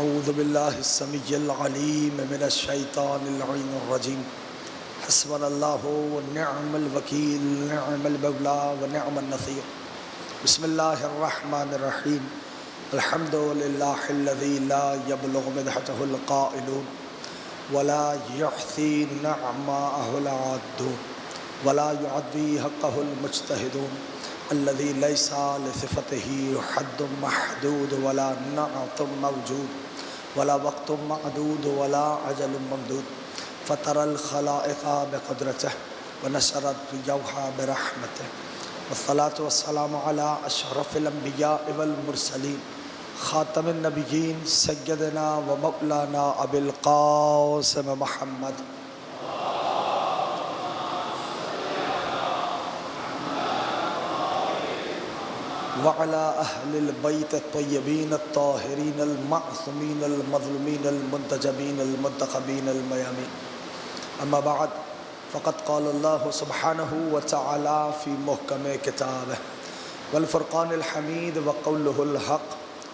اعوذ باللہ السمیع العلیم من الشیطان اللعین الرجیم حسبنا اللہ ونعم الوکیل نعم المولا ونعم النصیر بسم اللہ الرحمن الرحیم الحمد للہ الذی لا یبلغ مدحتہ القائلون ولا یحصی نعماءہ العادون ولا یعدی حقہ المجتہدون الذي ليس لصفته حد محدود ولا نعت موجود ولا وقت معدود ولا عجل ممدود فطر الخلائق بقدرته ونشر الرياح برحمته والصلاة والسلام على أشرف الأنبياء والمرسلين خاتم النبيين سيدنا ومولانا أبي القاسم محمد وعلى أهل البيت الطيبين الطاهرين المعصومين المظلومين المنتجبين المنتخبين الميامين أما بعد فقد قال الله سبحانه وتعالى في محكم كتابه والفرقان الحميد وقوله الحق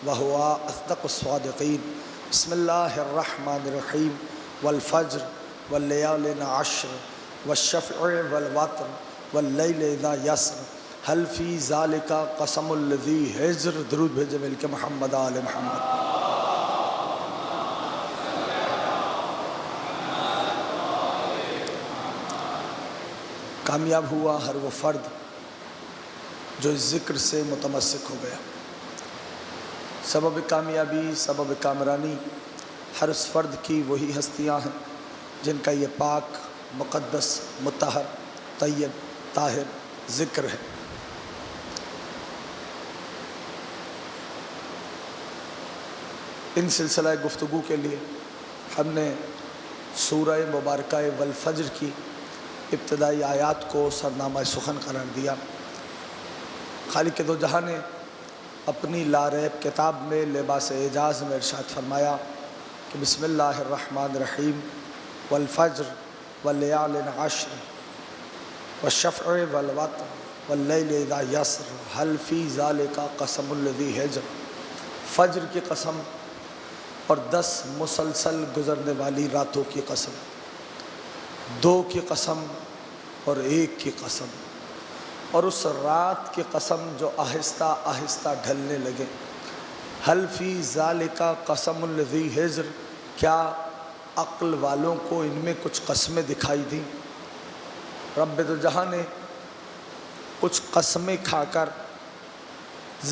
وهو أصدق الصادقين بسم الله الرحمن الرحيم والفجر والليال عشر والشفع والوتر والليل إذا يسر هل فی ذالک قسم الذی حجر درود بھیجے مل کے محمد آل محمد۔ کامیاب ہوا ہر وہ فرد جو اس ذکر سے متمسک ہو گیا۔ سبب کامیابی سبب کامرانی ہر اس فرد کی وہی ہستیاں ہیں جن کا یہ پاک مقدس مطہر طیب طاہر ذکر ہے۔ ان سلسلہ گفتگو کے لیے ہم نے سورہ مبارکہ والفجر کی ابتدائی آیات کو سرنامہ سخن قرار دیا۔ خالق دو جہاں نے اپنی لاریب کتاب میں لباس اعجاز میں ارشاد فرمایا کہ بسم اللہ الرحمن الرحیم والفجر واللیال عشر والشفع والوتر واللیل اذا یسر هل فی ذالک قسم الذی حجر، فجر کی قسم اور 10 مسلسل گزرنے والی راتوں کی قسم، 2 کی قسم اور 1 کی قسم، اور اس رات کی قسم جو آہستہ آہستہ ڈھلنے لگے۔ حل فی ذالک قسم الذی حجر، کیا عقل والوں کو ان میں کچھ قسمیں دکھائی دیں؟ رب دو جہاں نے کچھ قسمیں کھا کر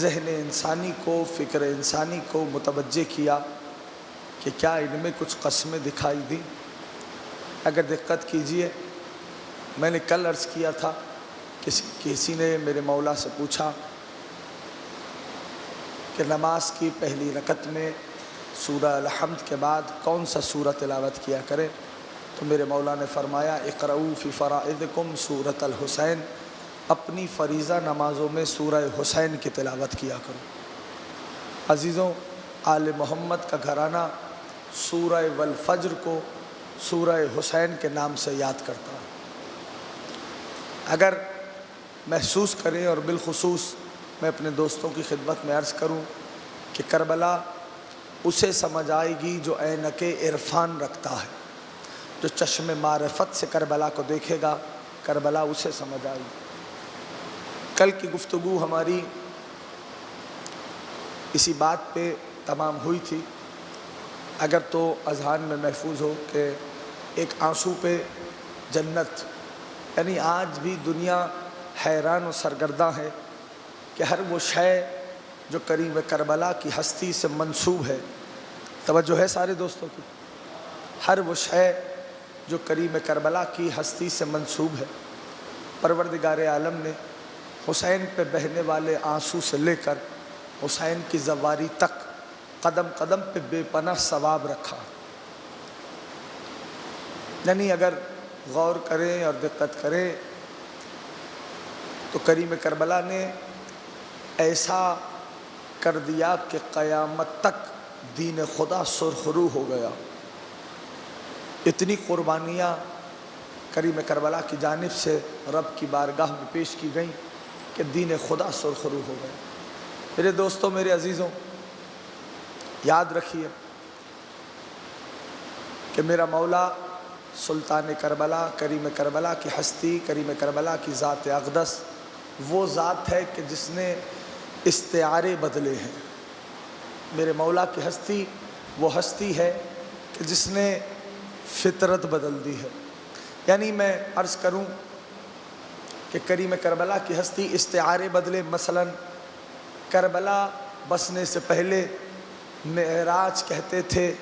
ذہن انسانی کو فکر انسانی کو متوجہ کیا کہ کیا ان میں کچھ قسمیں دکھائی دیں۔ اگر دقت کیجئے، میں نے کل عرض کیا تھا کسی نے میرے مولا سے پوچھا کہ نماز کی پہلی رکعت میں سورہ الحمد کے بعد کون سا سورہ تلاوت کیا کرے، تو میرے مولا نے فرمایا اقرؤوا فی فرائضکم سورۃ الحسین، اپنی فریضہ نمازوں میں سورہ حسین کی تلاوت کیا کرو۔ عزیزوں، آل محمد کا گھرانہ سورہ والفجر کو سورہ حسین کے نام سے یاد کرتا ہے۔ اگر محسوس کریں، اور بالخصوص میں اپنے دوستوں کی خدمت میں عرض کروں کہ کربلا اسے سمجھ آئے گی جو عینک عرفان رکھتا ہے، جو چشم معرفت سے کربلا کو دیکھے گا، کربلا اسے سمجھ آئے گی۔ کل کی گفتگو ہماری اسی بات پہ تمام ہوئی تھی، اگر تو اذہان میں محفوظ ہو کہ ایک آنسو پہ جنت، یعنی آج بھی دنیا حیران و سرگرداں ہے کہ ہر وہ شے جو کریم کربلا کی ہستی سے منسوب ہے، توجہ ہے سارے دوستوں کی، ہر وہ شے جو کریم کربلا کی ہستی سے منسوب ہے، پروردگار عالم نے حسین پہ بہنے والے آنسو سے لے کر حسین کی زواری تک قدم قدم پہ بے پناہ ثواب رکھا۔ یعنی اگر غور کریں اور دقت کریں تو کریم کربلا نے ایسا کر دیا کہ قیامت تک دین خدا سرخرو ہو گیا۔ اتنی قربانیاں کریم کربلا کی جانب سے رب کی بارگاہ میں پیش کی گئیں کہ دین خدا سرخرو ہو گئے۔ میرے دوستوں، میرے عزیزوں، یاد رکھیے کہ میرا مولا سلطان کربلا، کریم کربلا کی ہستی، کریم کربلا کی ذات اقدس وہ ذات ہے کہ جس نے استعارے بدلے ہیں۔ میرے مولا کی ہستی وہ ہستی ہے کہ جس نے فطرت بدل دی ہے۔ یعنی میں عرض کروں کہ کریم کربلا کی ہستی استعارے بدلے، مثلا کربلا بسنے سے پہلے معراج کہتے تھے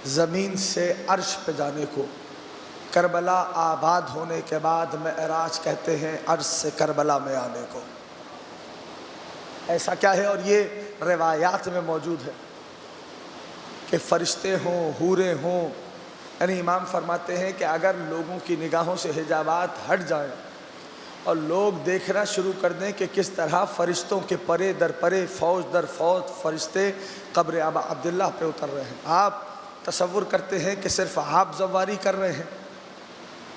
زمین سے عرش پہ جانے کو، کربلا آباد ہونے کے بعد معراج کہتے ہیں عرش سے کربلا میں آنے کو۔ ایسا کیا ہے؟ اور یہ روایات میں موجود ہے کہ فرشتے ہوں، حوریں ہوں، یعنی امام فرماتے ہیں کہ اگر لوگوں کی نگاہوں سے حجابات ہٹ جائیں اور لوگ دیکھنا شروع کر دیں کہ کس طرح فرشتوں کے پرے در پرے، فوج در فوج فرشتے قبر ابا عبداللہ پہ اتر رہے ہیں، آپ تصور کرتے ہیں کہ صرف آپ زواری کر رہے ہیں،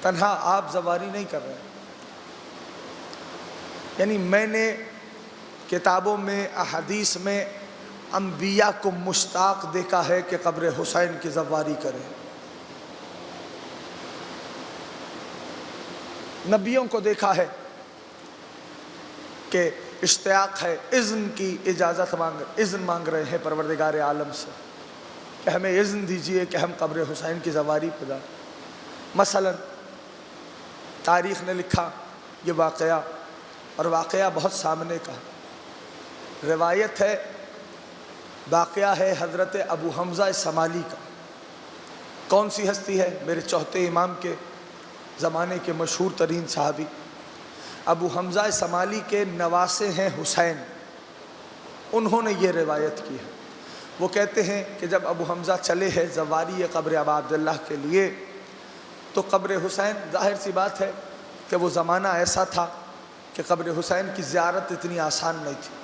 تنہا آپ زواری نہیں کر رہے ہیں۔ یعنی میں نے کتابوں میں، احادیث میں انبیاء کو مشتاق دیکھا ہے کہ قبر حسین کی زواری کریں، نبیوں کو دیکھا ہے کہ اشتیاق ہے، اذن کی اجازت اذن مانگ رہے ہیں پروردگار عالم سے کہ ہمیں اذن دیجئے کہ ہم قبر حسین کی زواری پہ جائیں۔ مثلا تاریخ نے لکھا یہ واقعہ، اور واقعہ بہت سامنے کا روایت ہے، واقعہ ہے حضرت ابو حمزہ سمالی کا۔ کون سی ہستی ہے؟ میرے چوتھے امام کے زمانے کے مشہور ترین صحابی ابو حمزہ سمالی کے نواسے ہیں حسین، انہوں نے یہ روایت کی ہے۔ وہ کہتے ہیں کہ جب ابو حمزہ چلے ہیں زواری قبر ابا عبداللہ کے لیے تو قبر حسین، ظاہر سی بات ہے کہ وہ زمانہ ایسا تھا کہ قبر حسین کی زیارت اتنی آسان نہیں تھی،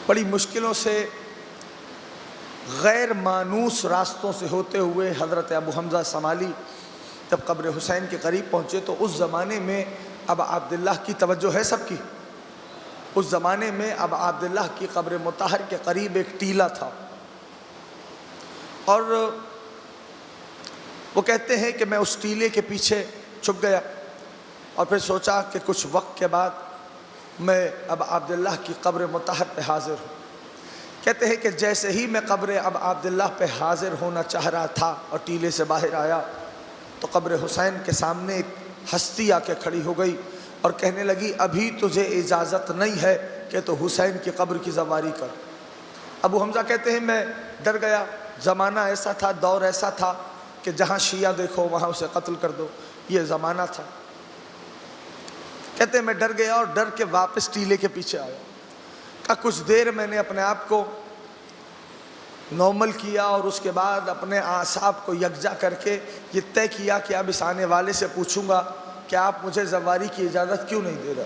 بڑی مشکلوں سے، غیر مانوس راستوں سے ہوتے ہوئے حضرت ابو حمزہ سمالی جب قبر حسین کے قریب پہنچے تو اس زمانے میں ابا عبداللہ کی توجہ ہے سب کی، اس زمانے میں ابا عبداللہ کی قبر مطہر کے قریب ایک ٹیلہ تھا، اور وہ کہتے ہیں کہ میں اس ٹیلے کے پیچھے چھپ گیا اور پھر سوچا کہ کچھ وقت کے بعد میں ابا عبداللہ کی قبر مطہر پہ حاضر ہوں۔ کہتے ہیں کہ جیسے ہی میں قبر ابا عبداللہ پہ حاضر ہونا چاہ رہا تھا اور ٹیلے سے باہر آیا تو قبر حسین کے سامنے ایک ہستی آ کے کھڑی ہو گئی اور کہنے لگی ابھی تجھے اجازت نہیں ہے کہ تو حسین کی قبر کی زواری کر۔ ابو حمزہ کہتے ہیں میں ڈر گیا، زمانہ ایسا تھا، دور ایسا تھا کہ جہاں شیعہ دیکھو وہاں اسے قتل کر دو، یہ زمانہ تھا۔ کہتے ہیں میں ڈر گیا اور ڈر کے واپس ٹیلے کے پیچھے آیا۔ کہا کچھ دیر میں نے اپنے آپ کو نارمل کیا اور اس کے بعد اپنے اعصاب کو یکجا کر کے یہ طے کیا کہ اب اس آنے والے سے پوچھوں گا کہ آپ مجھے زواری کی اجازت کیوں نہیں دے رہے۔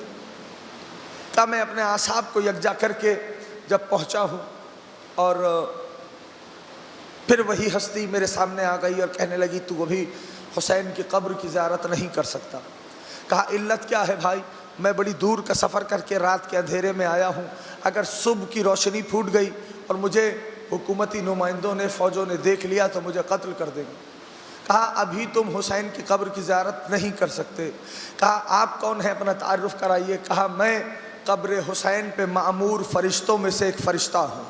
کہا میں اپنے اعصاب کو یکجا کر کے جب پہنچا ہوں اور پھر وہی ہستی میرے سامنے آ گئی اور کہنے لگی تو ابھی حسین کی قبر کی زیارت نہیں کر سکتا۔ کہا علت کیا ہے بھائی؟ میں بڑی دور کا سفر کر کے رات کے اندھیرے میں آیا ہوں، اگر صبح کی روشنی پھوٹ گئی اور مجھے حکومتی نمائندوں نے، فوجوں نے دیکھ لیا تو مجھے قتل کر دیں گے۔ کہا ابھی تم حسین کی قبر کی زیارت نہیں کر سکتے۔ کہا آپ کون ہیں؟ اپنا تعارف کرائیے۔ کہا میں قبر حسین پہ مأمور فرشتوں میں سے ایک فرشتہ ہوں،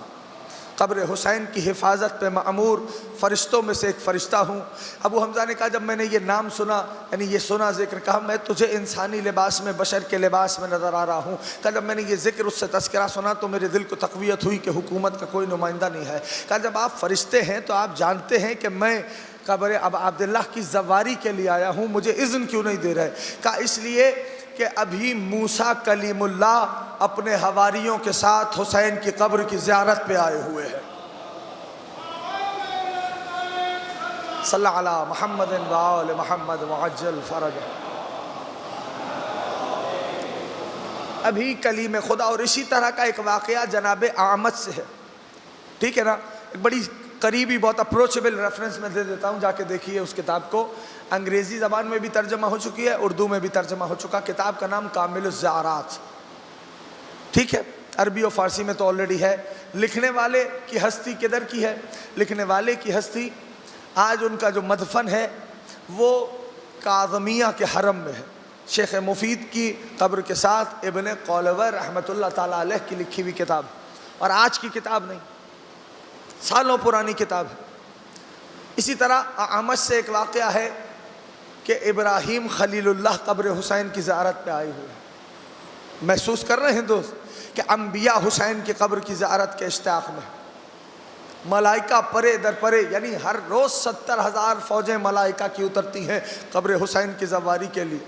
قبر حسین کی حفاظت پہ مأمور فرشتوں میں سے ایک فرشتہ ہوں۔ ابو حمزہ نے کہا جب میں نے یہ نام سنا، یعنی یہ سنا ذکر، کہا میں تجھے انسانی لباس میں، بشر کے لباس میں نظر آ رہا ہوں۔ کہا جب میں نے یہ ذکر، اس سے تذکرہ سنا تو میرے دل کو تقویت ہوئی کہ حکومت کا کوئی نمائندہ نہیں ہے۔ کہا جب آپ فرشتے ہیں تو آپ جانتے ہیں کہ میں قبر ابا عبداللہ کی زواری کے لیے آیا ہوں، مجھے اذن کیوں نہیں دے رہے؟ کہا اس لیے کہ ابھی موسیٰ کلیم اللہ اپنے حواریوں کے ساتھ حسین کی قبر کی زیارت پہ آئے ہوئے ہیں۔ صلی اللہ علی محمد و آل محمد وعجل فرج۔ ابھی کلیم خدا۔ اور اسی طرح کا ایک واقعہ جناب اعمش سے ہے، ٹھیک ہے نا؟ ایک بڑی قریبی، بہت اپروچیبل ریفرنس میں دے دیتا ہوں، جا کے دیکھیے اس کتاب کو۔ انگریزی زبان میں بھی ترجمہ ہو چکی ہے، اردو میں بھی ترجمہ ہو چکا۔ کتاب کا نام کامل الزیارات، ٹھیک ہے؟ عربی و فارسی میں تو آلریڈی ہے۔ لکھنے والے کی ہستی کدھر کی ہے؟ لکھنے والے کی ہستی آج ان کا جو مدفن ہے وہ کاظمیہ کے حرم میں ہے، شیخ مفید کی قبر کے ساتھ ابن قولور رحمۃ اللہ تعالیٰ علیہ کی لکھی ہوئی کتاب، اور آج کی کتاب نہیں، سالوں پرانی کتاب ہے۔ اسی طرح اعمش سے ایک واقعہ ہے کہ ابراہیم خلیل اللہ قبر حسین کی زیارت پہ آئے ہوئے ہیں۔ محسوس کر رہے ہیں دوست کہ انبیاء حسین کی قبر کی زیارت کے اشتیاق میں، ملائکہ پرے در پرے، یعنی ہر روز 70,000 فوجیں ملائکہ کی اترتی ہیں قبر حسین کی زواری کے لیے،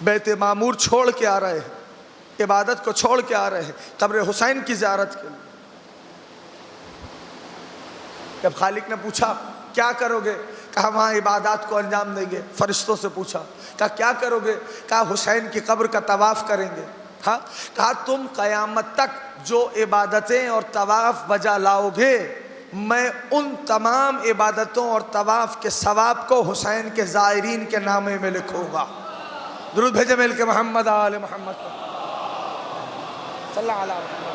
بیت معمور چھوڑ کے آ رہے ہیں، عبادت کو چھوڑ کے آ رہے ہیں قبر حسین کی زیارت کے لیے۔ جب خالق نے پوچھا کیا کرو گے، کہا وہاں عبادات کو انجام دیں گے۔ فرشتوں سے پوچھا، کہا کیا کرو گے، کہا حسین کی قبر کا طواف کریں گے۔ ہاں، کہا تم قیامت تک جو عبادتیں اور طواف بجا لاؤ گے، میں ان تمام عبادتوں اور طواف کے ثواب کو حسین کے زائرین کے نامے میں لکھوں گا۔ درود بھیجے مل کے محمد آل محمد صلی اللہ علیہ وسلم۔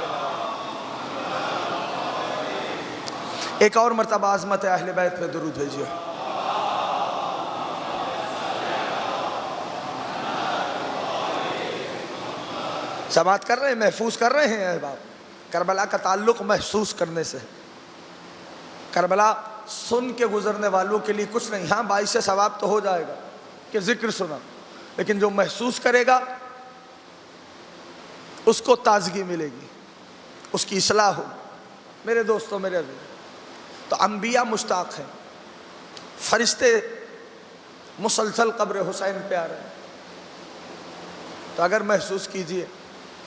ایک اور مرتبہ عظمت اہل بیت پہ درود بھیجیے۔ سماعت کر رہے ہیں، محفوظ کر رہے ہیں احباب؟ کربلا کا تعلق محسوس کرنے سے ہے۔ کربلا سن کے گزرنے والوں کے لیے کچھ نہیں، ہاں باعث ثواب تو ہو جائے گا کہ ذکر سنا، لیکن جو محسوس کرے گا اس کو تازگی ملے گی، اس کی اصلاح ہو۔ میرے دوستوں، میرے عزیز، تو انبیاء مشتاق ہیں، فرشتے مسلسل قبر حسین پہ آ رہے ہیں، تو اگر محسوس کیجئے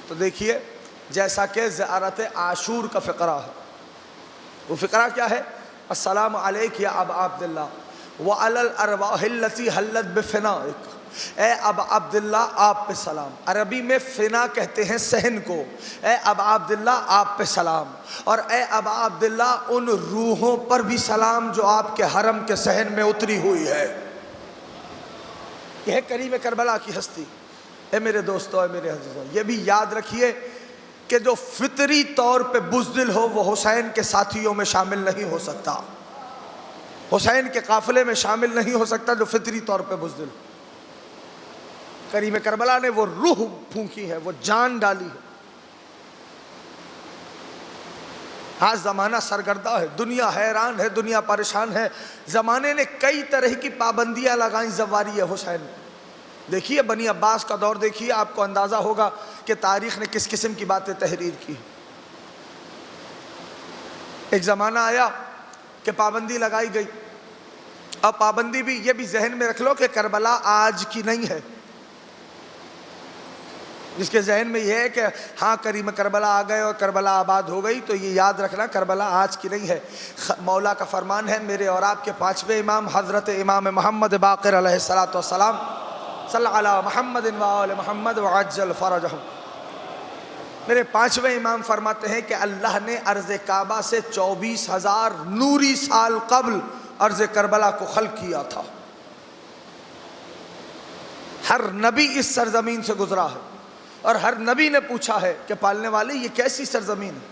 تو دیکھیے جیسا کہ زیارت عاشور کا فقرہ ہے، وہ فقرہ کیا ہے؟ السلام علیک یا ابا عبداللہ وعلی الارواح التي حلت بفنائک، اے ابا عبداللہ آپ پہ سلام۔ عربی میں فنا کہتے ہیں صحن کو، اے ابا عبداللہ آپ پہ سلام، اور اے ابا عبداللہ ان روحوں پر بھی سلام جو آپ کے حرم کے صحن میں اتری ہوئی ہے۔ یہ ہے کریم کربلا کی ہستی۔ اے میرے دوستو، اے میرے عزیزوں، یہ بھی یاد رکھیے کہ جو فطری طور پہ بزدل ہو وہ حسین کے ساتھیوں میں شامل نہیں ہو سکتا، حسین کے قافلے میں شامل نہیں ہو سکتا جو فطری طور پہ بزدل ہو۔ کریم کربلا نے وہ روح پھونکی ہے، وہ جان ڈالی ہے۔ آج زمانہ سرگردہ ہے، دنیا حیران ہے، دنیا پریشان ہے۔ زمانے نے کئی طرح کی پابندیاں لگائیں زواری حسین میں۔ دیکھیے بنی عباس کا دور دیکھیے، آپ کو اندازہ ہوگا کہ تاریخ نے کس قسم کی باتیں تحریر کی۔ ایک زمانہ آیا کہ پابندی لگائی گئی، اور پابندی بھی یہ بھی ذہن میں رکھ لو کہ کربلا آج کی نہیں ہے۔ جس کے ذہن میں یہ ہے کہ ہاں کریم کربلا آ گئے اور کربلا آباد ہو گئی، تو یہ یاد رکھنا کربلا آج کی نہیں ہے۔ مولا کا فرمان ہے، میرے اور آپ کے پانچویں امام حضرت امام محمد باقر علیہ السلام صلی علی محمد وآل محمد وعجل فرجہم، میرے پانچویں امام فرماتے ہیں کہ اللہ نے ارض کعبہ سے 24,000 نوری سال قبل ارض کربلا کو خلق کیا تھا۔ ہر نبی اس سرزمین سے گزرا ہے، اور ہر نبی نے پوچھا ہے کہ پالنے والے یہ کیسی سرزمین ہے،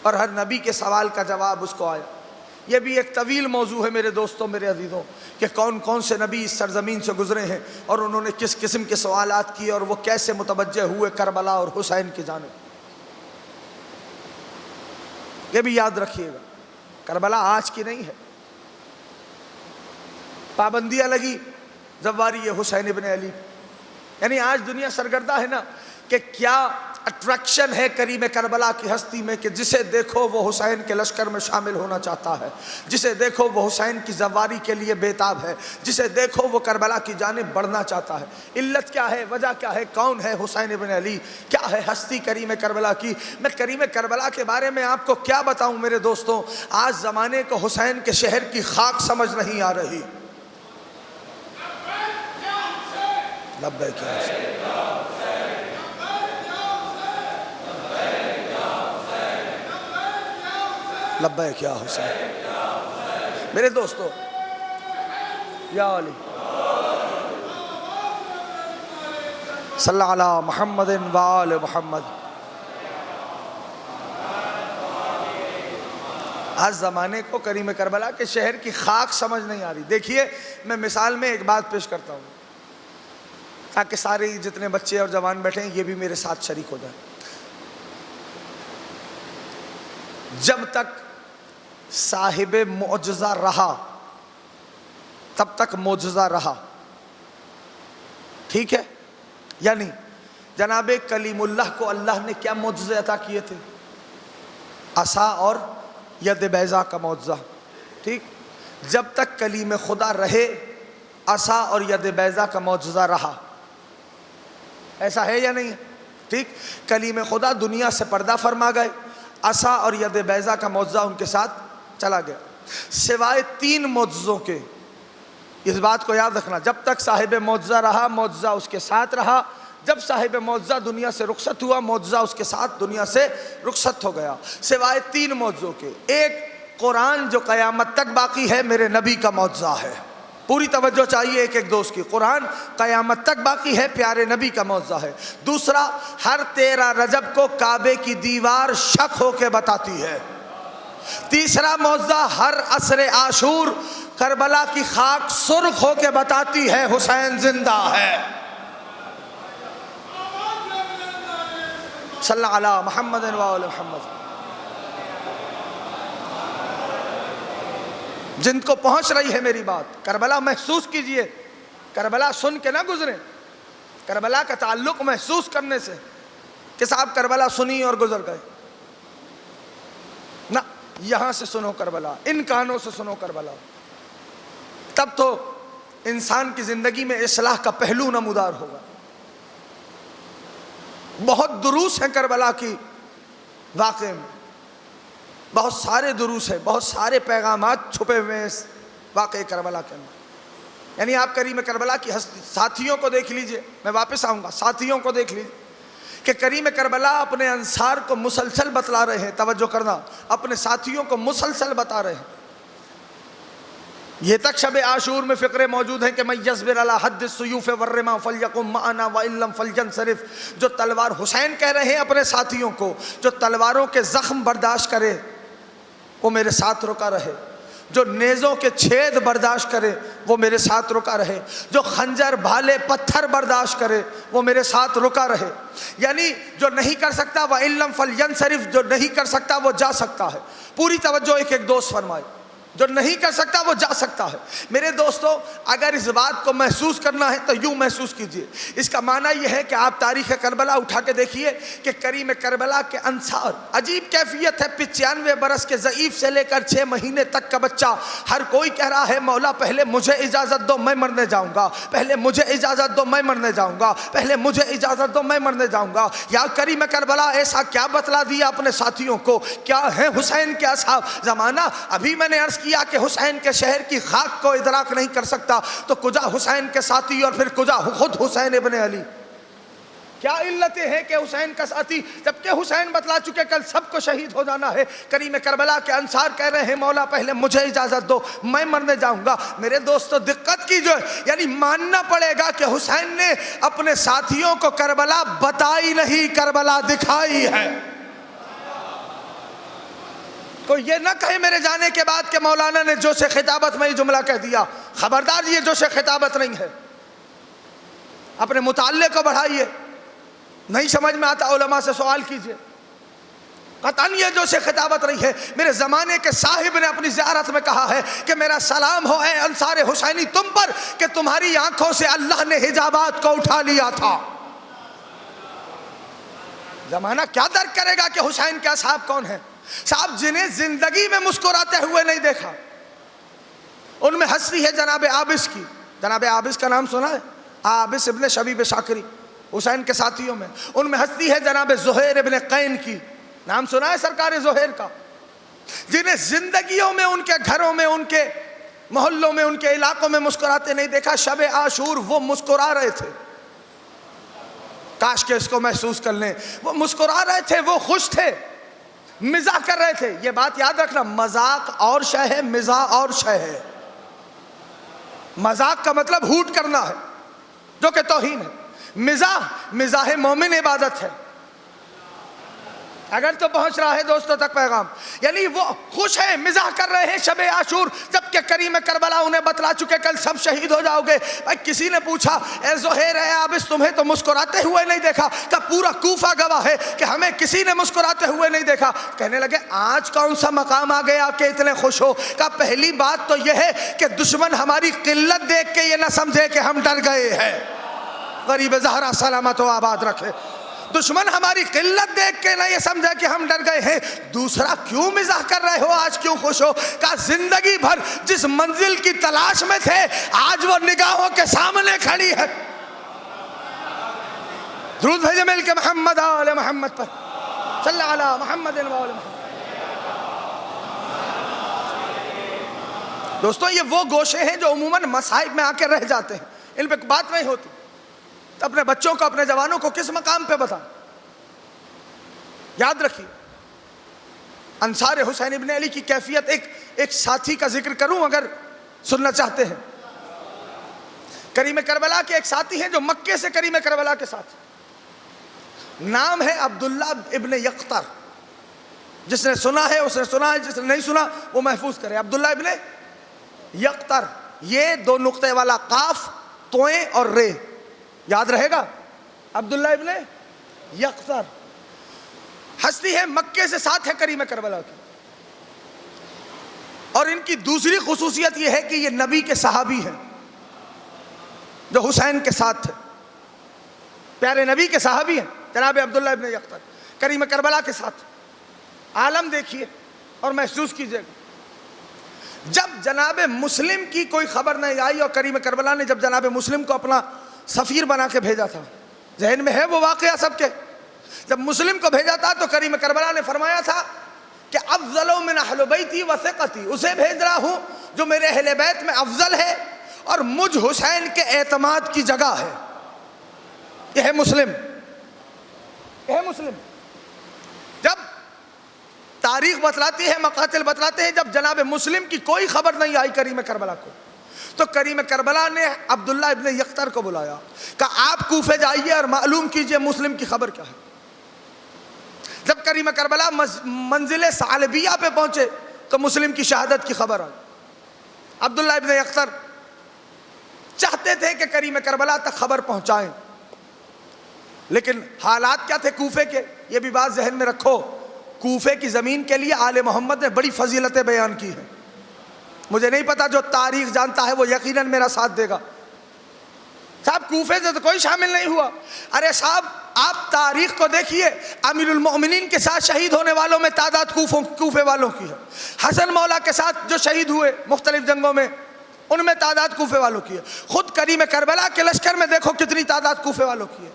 اور ہر نبی کے سوال کا جواب اس کو آیا۔ یہ بھی ایک طویل موضوع ہے میرے دوستوں، میرے عزیزوں، کہ کون کون سے نبی اس سرزمین سے گزرے ہیں اور انہوں نے کس قسم کے سوالات کیے اور وہ کیسے متوجہ ہوئے کربلا اور حسین کی جانب۔ یہ بھی یاد رکھیے گا، کربلا آج کی نہیں ہے۔ پابندیاں لگی زواری حسین ابن علی، یعنی آج دنیا سرگردہ ہے نا کہ کیا اٹریکشن ہے کریم کربلا کی ہستی میں، کہ جسے دیکھو وہ حسین کے لشکر میں شامل ہونا چاہتا ہے، جسے دیکھو وہ حسین کی زواری کے لیے بیتاب ہے، جسے دیکھو وہ کربلا کی جانب بڑھنا چاہتا ہے۔ علت کیا ہے، وجہ کیا ہے، کون ہے حسین ابن علی، کیا ہے ہستی کریم کربلا کی؟ میں کریم کربلا کے بارے میں آپ کو کیا بتاؤں میرے دوستوں، آج زمانے کو حسین کے شہر کی خاک سمجھ نہیں آ رہی۔ لبیک یا حسین، لبیک یا حسین۔ میرے دوستو، یا علی صلی اللہ علی محمد وآل محمد۔ آج زمانے کو کریم کربلا کے شہر کی خاک سمجھ نہیں آ رہی. دیکھیے میں مثال میں ایک بات پیش کرتا ہوں تاکہ سارے جتنے بچے اور جوان بیٹھے ہیں یہ بھی میرے ساتھ شریک ہو جائیں. جب تک صاحب معجزہ رہا تب تک معجزہ رہا. ٹھیک ہے؟ یعنی جناب کلیم اللہ کو اللہ نے کیا معجزے عطا کیے تھے؟ عصا اور ید بیضا کا معجزہ. ٹھیک؟ جب تک کلیم خدا رہے عصا اور ید بیضا کا معجزہ رہا. ایسا ہے یا نہیں؟ ٹھیک؟ کلیم خدا دنیا سے پردہ فرما گئے، عصا اور ید بیضا کا معجزہ ان کے ساتھ چلا گیا. سوائے 3 معجزوں کے، اس بات کو یاد رکھنا، جب تک صاحب معجزہ رہا معجزہ اس کے ساتھ رہا، جب صاحب معجزہ دنیا سے رخصت ہوا معجزہ اس کے ساتھ دنیا سے رخصت ہو گیا. سوائے 3 معجزوں کے، ایک قرآن جو قیامت تک باقی ہے میرے نبی کا معجزہ ہے. پوری توجہ چاہیے ایک ایک دوست کی. قرآن قیامت تک باقی ہے، پیارے نبی کا معجزہ ہے. دوسرا، ہر 13 رجب کو کعبے کی دیوار شق ہو کے بتاتی ہے. تیسرا معجزہ، ہر عصر عاشور کربلا کی خاک سرخ ہو کے بتاتی ہے حسین زندہ ہے. صلی اللہ علی محمد و آل محمد. جن کو پہنچ رہی ہے میری بات، کربلا محسوس کیجئے. کربلا سن کے نہ گزریں، کربلا کا تعلق محسوس کرنے سے کہ صاحب کربلا سنی اور گزر گئے. نہ، یہاں سے سنو کربلا، ان کانوں سے سنو کربلا. تب تو انسان کی زندگی میں اصلاح کا پہلو نمودار ہوگا. بہت دروس ہیں کربلا کی واقعے میں، بہت سارے دروس ہیں، بہت سارے پیغامات چھپے ہوئے ہیں اس واقعے کربلا کے اندر. یعنی آپ کریم کربلا کی ساتھیوں کو دیکھ لیجئے، میں واپس آؤں گا، ساتھیوں کو دیکھ لیجئے کہ کریم کربلا اپنے انصار کو مسلسل بتلا رہے ہیں. توجہ کرنا، اپنے ساتھیوں کو مسلسل بتا رہے ہیں. یہ تک شب عاشور میں فقرے موجود ہیں کہ من یصبر علی حد السیوف والرما فلیقم معنا وان لم فلینصرف. جو تلوار، حسین کہہ رہے ہیں اپنے ساتھیوں کو، جو تلواروں کے زخم برداشت کرے وہ میرے ساتھ رکا رہے، جو نیزوں کے چھید برداشت کرے وہ میرے ساتھ رکا رہے، جو خنجر بھالے پتھر برداشت کرے وہ میرے ساتھ رکا رہے. یعنی جو نہیں کر سکتا وان لم فلینصرف، جو نہیں کر سکتا وہ جا سکتا ہے. پوری توجہ ایک ایک دوست فرمائے. جو نہیں کر سکتا وہ جا سکتا ہے. میرے دوستو، اگر اس بات کو محسوس کرنا ہے تو یوں محسوس کیجئے. اس کا معنی یہ ہے کہ آپ تاریخ کربلا اٹھا کے دیکھیے کہ کریم کربلا کے انصار، عجیب کیفیت ہے. 95 برس کے ضعیف سے لے کر 6 مہینے تک کا بچہ، ہر کوئی کہہ رہا ہے مولا پہلے مجھے اجازت دو میں مرنے جاؤں گا، پہلے مجھے اجازت دو میں مرنے جاؤں گا، پہلے مجھے اجازت دو میں مرنے جاؤں گا. یا کریم کربلا ایسا کیا بتلا دیا اپنے ساتھیوں کو؟ کیا ہیں حسین کے اصحاب؟ زمانہ ابھی میں نے عرض کیا کہ حسین کے شہر کی خاک کو ادراک نہیں کر سکتا تو کجا حسین کے ساتھی اور پھر کجا خود حسین ابن علی. کیا علتیں ہیں کہ حسین کا ساتھی، جبکہ حسین بتلا چکے کل سب کو شہید ہو جانا ہے. کریم کربلا کے انصار کہہ رہے ہیں مولا پہلے مجھے اجازت دو میں مرنے جاؤں گا. میرے دوستو دقت کی جو ہے، یعنی ماننا پڑے گا کہ حسین نے اپنے ساتھیوں کو کربلا بتائی نہیں، کربلا دکھائی ہے. کوئی یہ نہ کہے میرے جانے کے بعد کہ مولانا نے جوش خطابت میں یہ جملہ کہہ دیا. خبردار، یہ جوش خطابت نہیں ہے. اپنے مطالعے کو بڑھائیے. نہیں سمجھ میں آتا علماء سے سوال کیجئے. قطعاً یہ جوش خطابت نہیں ہے. میرے زمانے کے صاحب نے اپنی زیارت میں کہا ہے کہ میرا سلام ہو اے انصار حسینی تم پر کہ تمہاری آنکھوں سے اللہ نے حجابات کو اٹھا لیا تھا. زمانہ کیا درک کرے گا کہ حسین کے اصحاب کون ہیں؟ صاحب جنہیں زندگی میں مسکراتے ہوئے نہیں دیکھا. ان میں ہستی ہے جناب عابس کی. جناب عابس کا نام سنا ہے؟ عابس ابن شبیب شاکری، حسین کے ساتھیوں میں. ان میں ہستی ہے جناب زہیر ابن قین کی. نام سنا ہے سرکار زہیر کا؟ جنہیں زندگیوں میں ان کے گھروں میں، ان کے محلوں میں، ان کے علاقوں میں مسکراتے نہیں دیکھا. شب عاشور وہ مسکرا رہے تھے. کاش کہ اس کو محسوس کر لیں. وہ مسکرا رہے تھے، وہ خوش تھے، مزاح کر رہے تھے. یہ بات یاد رکھنا، مذاق اور شے ہے، مزاح اور شے ہے. مذاق کا مطلب ہوٹ کرنا ہے جو کہ توہین ہے. مزاح مومن عبادت ہے. اگر تو پہنچ رہا ہے دوستوں تک پیغام. یعنی وہ خوش ہیں, مزاح کر رہے ہیں شب عاشور, جبکہ کریم کربلا انہیں بتلا چکے کل سب شہید ہو جاؤ گے. بھائی کسی نے پوچھا اے زہیر اے عابس تمہیں تو مسکراتے ہوئے نہیں دیکھا, کہ پورا کوفہ گواہ ہے کہ ہمیں کسی نے مسکراتے ہوئے نہیں دیکھا. کہنے لگے آج کون سا مقام آ گیا کہ اتنے خوش ہو؟ کہ پہلی بات تو یہ ہے کہ دشمن ہماری قلت دیکھ کے یہ نہ سمجھے کہ ہم ڈر گئے ہیں. غریب زہرا سلامت و آباد رکھے. دشمن ہماری قلت دیکھ کے نہ یہ سمجھا کہ ہم ڈر گئے ہیں. دوسرا, کیوں مزاح کر رہے ہو, آج کیوں خوش ہو؟ کہ زندگی بھر جس منزل کی تلاش میں تھے آج وہ نگاہوں کے سامنے کھڑی ہے. درود بھیجے مل کے محمد آل محمد پر, صلی علی محمد و آل محمد. دوستوں یہ وہ گوشے ہیں جو عموماً مصائب میں آ کے رہ جاتے ہیں, ان پہ بات نہیں ہوتی. اپنے بچوں کو, اپنے جوانوں کو کس مقام پہ بتائیں. یاد رکھیے انصار حسین ابن علی کی کیفیت. ایک ساتھی کا ذکر کروں اگر سننا چاہتے ہیں. کریم کربلا کے ایک ساتھی ہیں جو مکے سے کریم کربلا کے ساتھ, نام ہے عبداللہ ابن یقطر. جس نے سنا ہے اس نے سنا ہے, جس نے نہیں سنا وہ محفوظ کرے. عبداللہ ابن یقطر, یہ دو نقطے والا قاف, توئیں اور رے, یاد رہے گا. عبداللہ ابن یقطر ہستی ہے, مکے سے ساتھ ہے کریم کربلا کی. اور ان کی دوسری خصوصیت یہ ہے کہ یہ نبی کے صحابی ہیں جو حسین کے ساتھ تھے. پیارے نبی کے صحابی ہیں جناب عبداللہ ابن یقطر, کریم کربلا کے ساتھ. عالم دیکھیے اور محسوس کیجئے گا. جب جناب مسلم کی کوئی خبر نہیں آئی اور کریم کربلا نے جب جناب مسلم کو اپنا سفیر بنا کے بھیجا تھا, ذہن میں ہے وہ واقعہ سب کے, جب مسلم کو بھیجا تھا تو کریم کربلا نے فرمایا تھا کہ افضل من اہل بیتی وثقتی, اسے بھیج رہا ہوں جو میرے اہل بیت میں افضل ہے اور مجھ حسین کے اعتماد کی جگہ ہے. یہ ہے مسلم, یہ ہے مسلم. جب تاریخ بتلاتی ہے, مقاتل بتلاتے ہیں, جب جناب مسلم کی کوئی خبر نہیں آئی کریم کربلا کو, تو کریم کربلا نے عبداللہ ابن یقطر کو بلایا کہ آپ کوفے جائیے اور معلوم کیجئے مسلم کی خبر کیا ہے. جب کریم کربلا منزل ثعلبیہ پہ پہنچے تو مسلم کی شہادت کی خبر آئی. عبداللہ ابن یقطر چاہتے تھے کہ کریم کربلا تک خبر پہنچائیں, لیکن حالات کیا تھے کوفے کے, یہ بھی بات ذہن میں رکھو. کوفے کی زمین کے لیے آل محمد نے بڑی فضیلتیں بیان کی ہیں. مجھے نہیں پتا, جو تاریخ جانتا ہے وہ یقیناً میرا ساتھ دے گا. صاحب کوفے سے تو کوئی شامل نہیں ہوا. ارے صاحب آپ تاریخ کو دیکھیے, امیر المؤمنین کے ساتھ شہید ہونے والوں میں تعداد کوفے والوں کی ہے. حسن مولا کے ساتھ جو شہید ہوئے مختلف جنگوں میں ان میں تعداد کوفے والوں کی ہے. خود کریم کربلا کے لشکر میں دیکھو کتنی تعداد کوفے والوں کی ہے.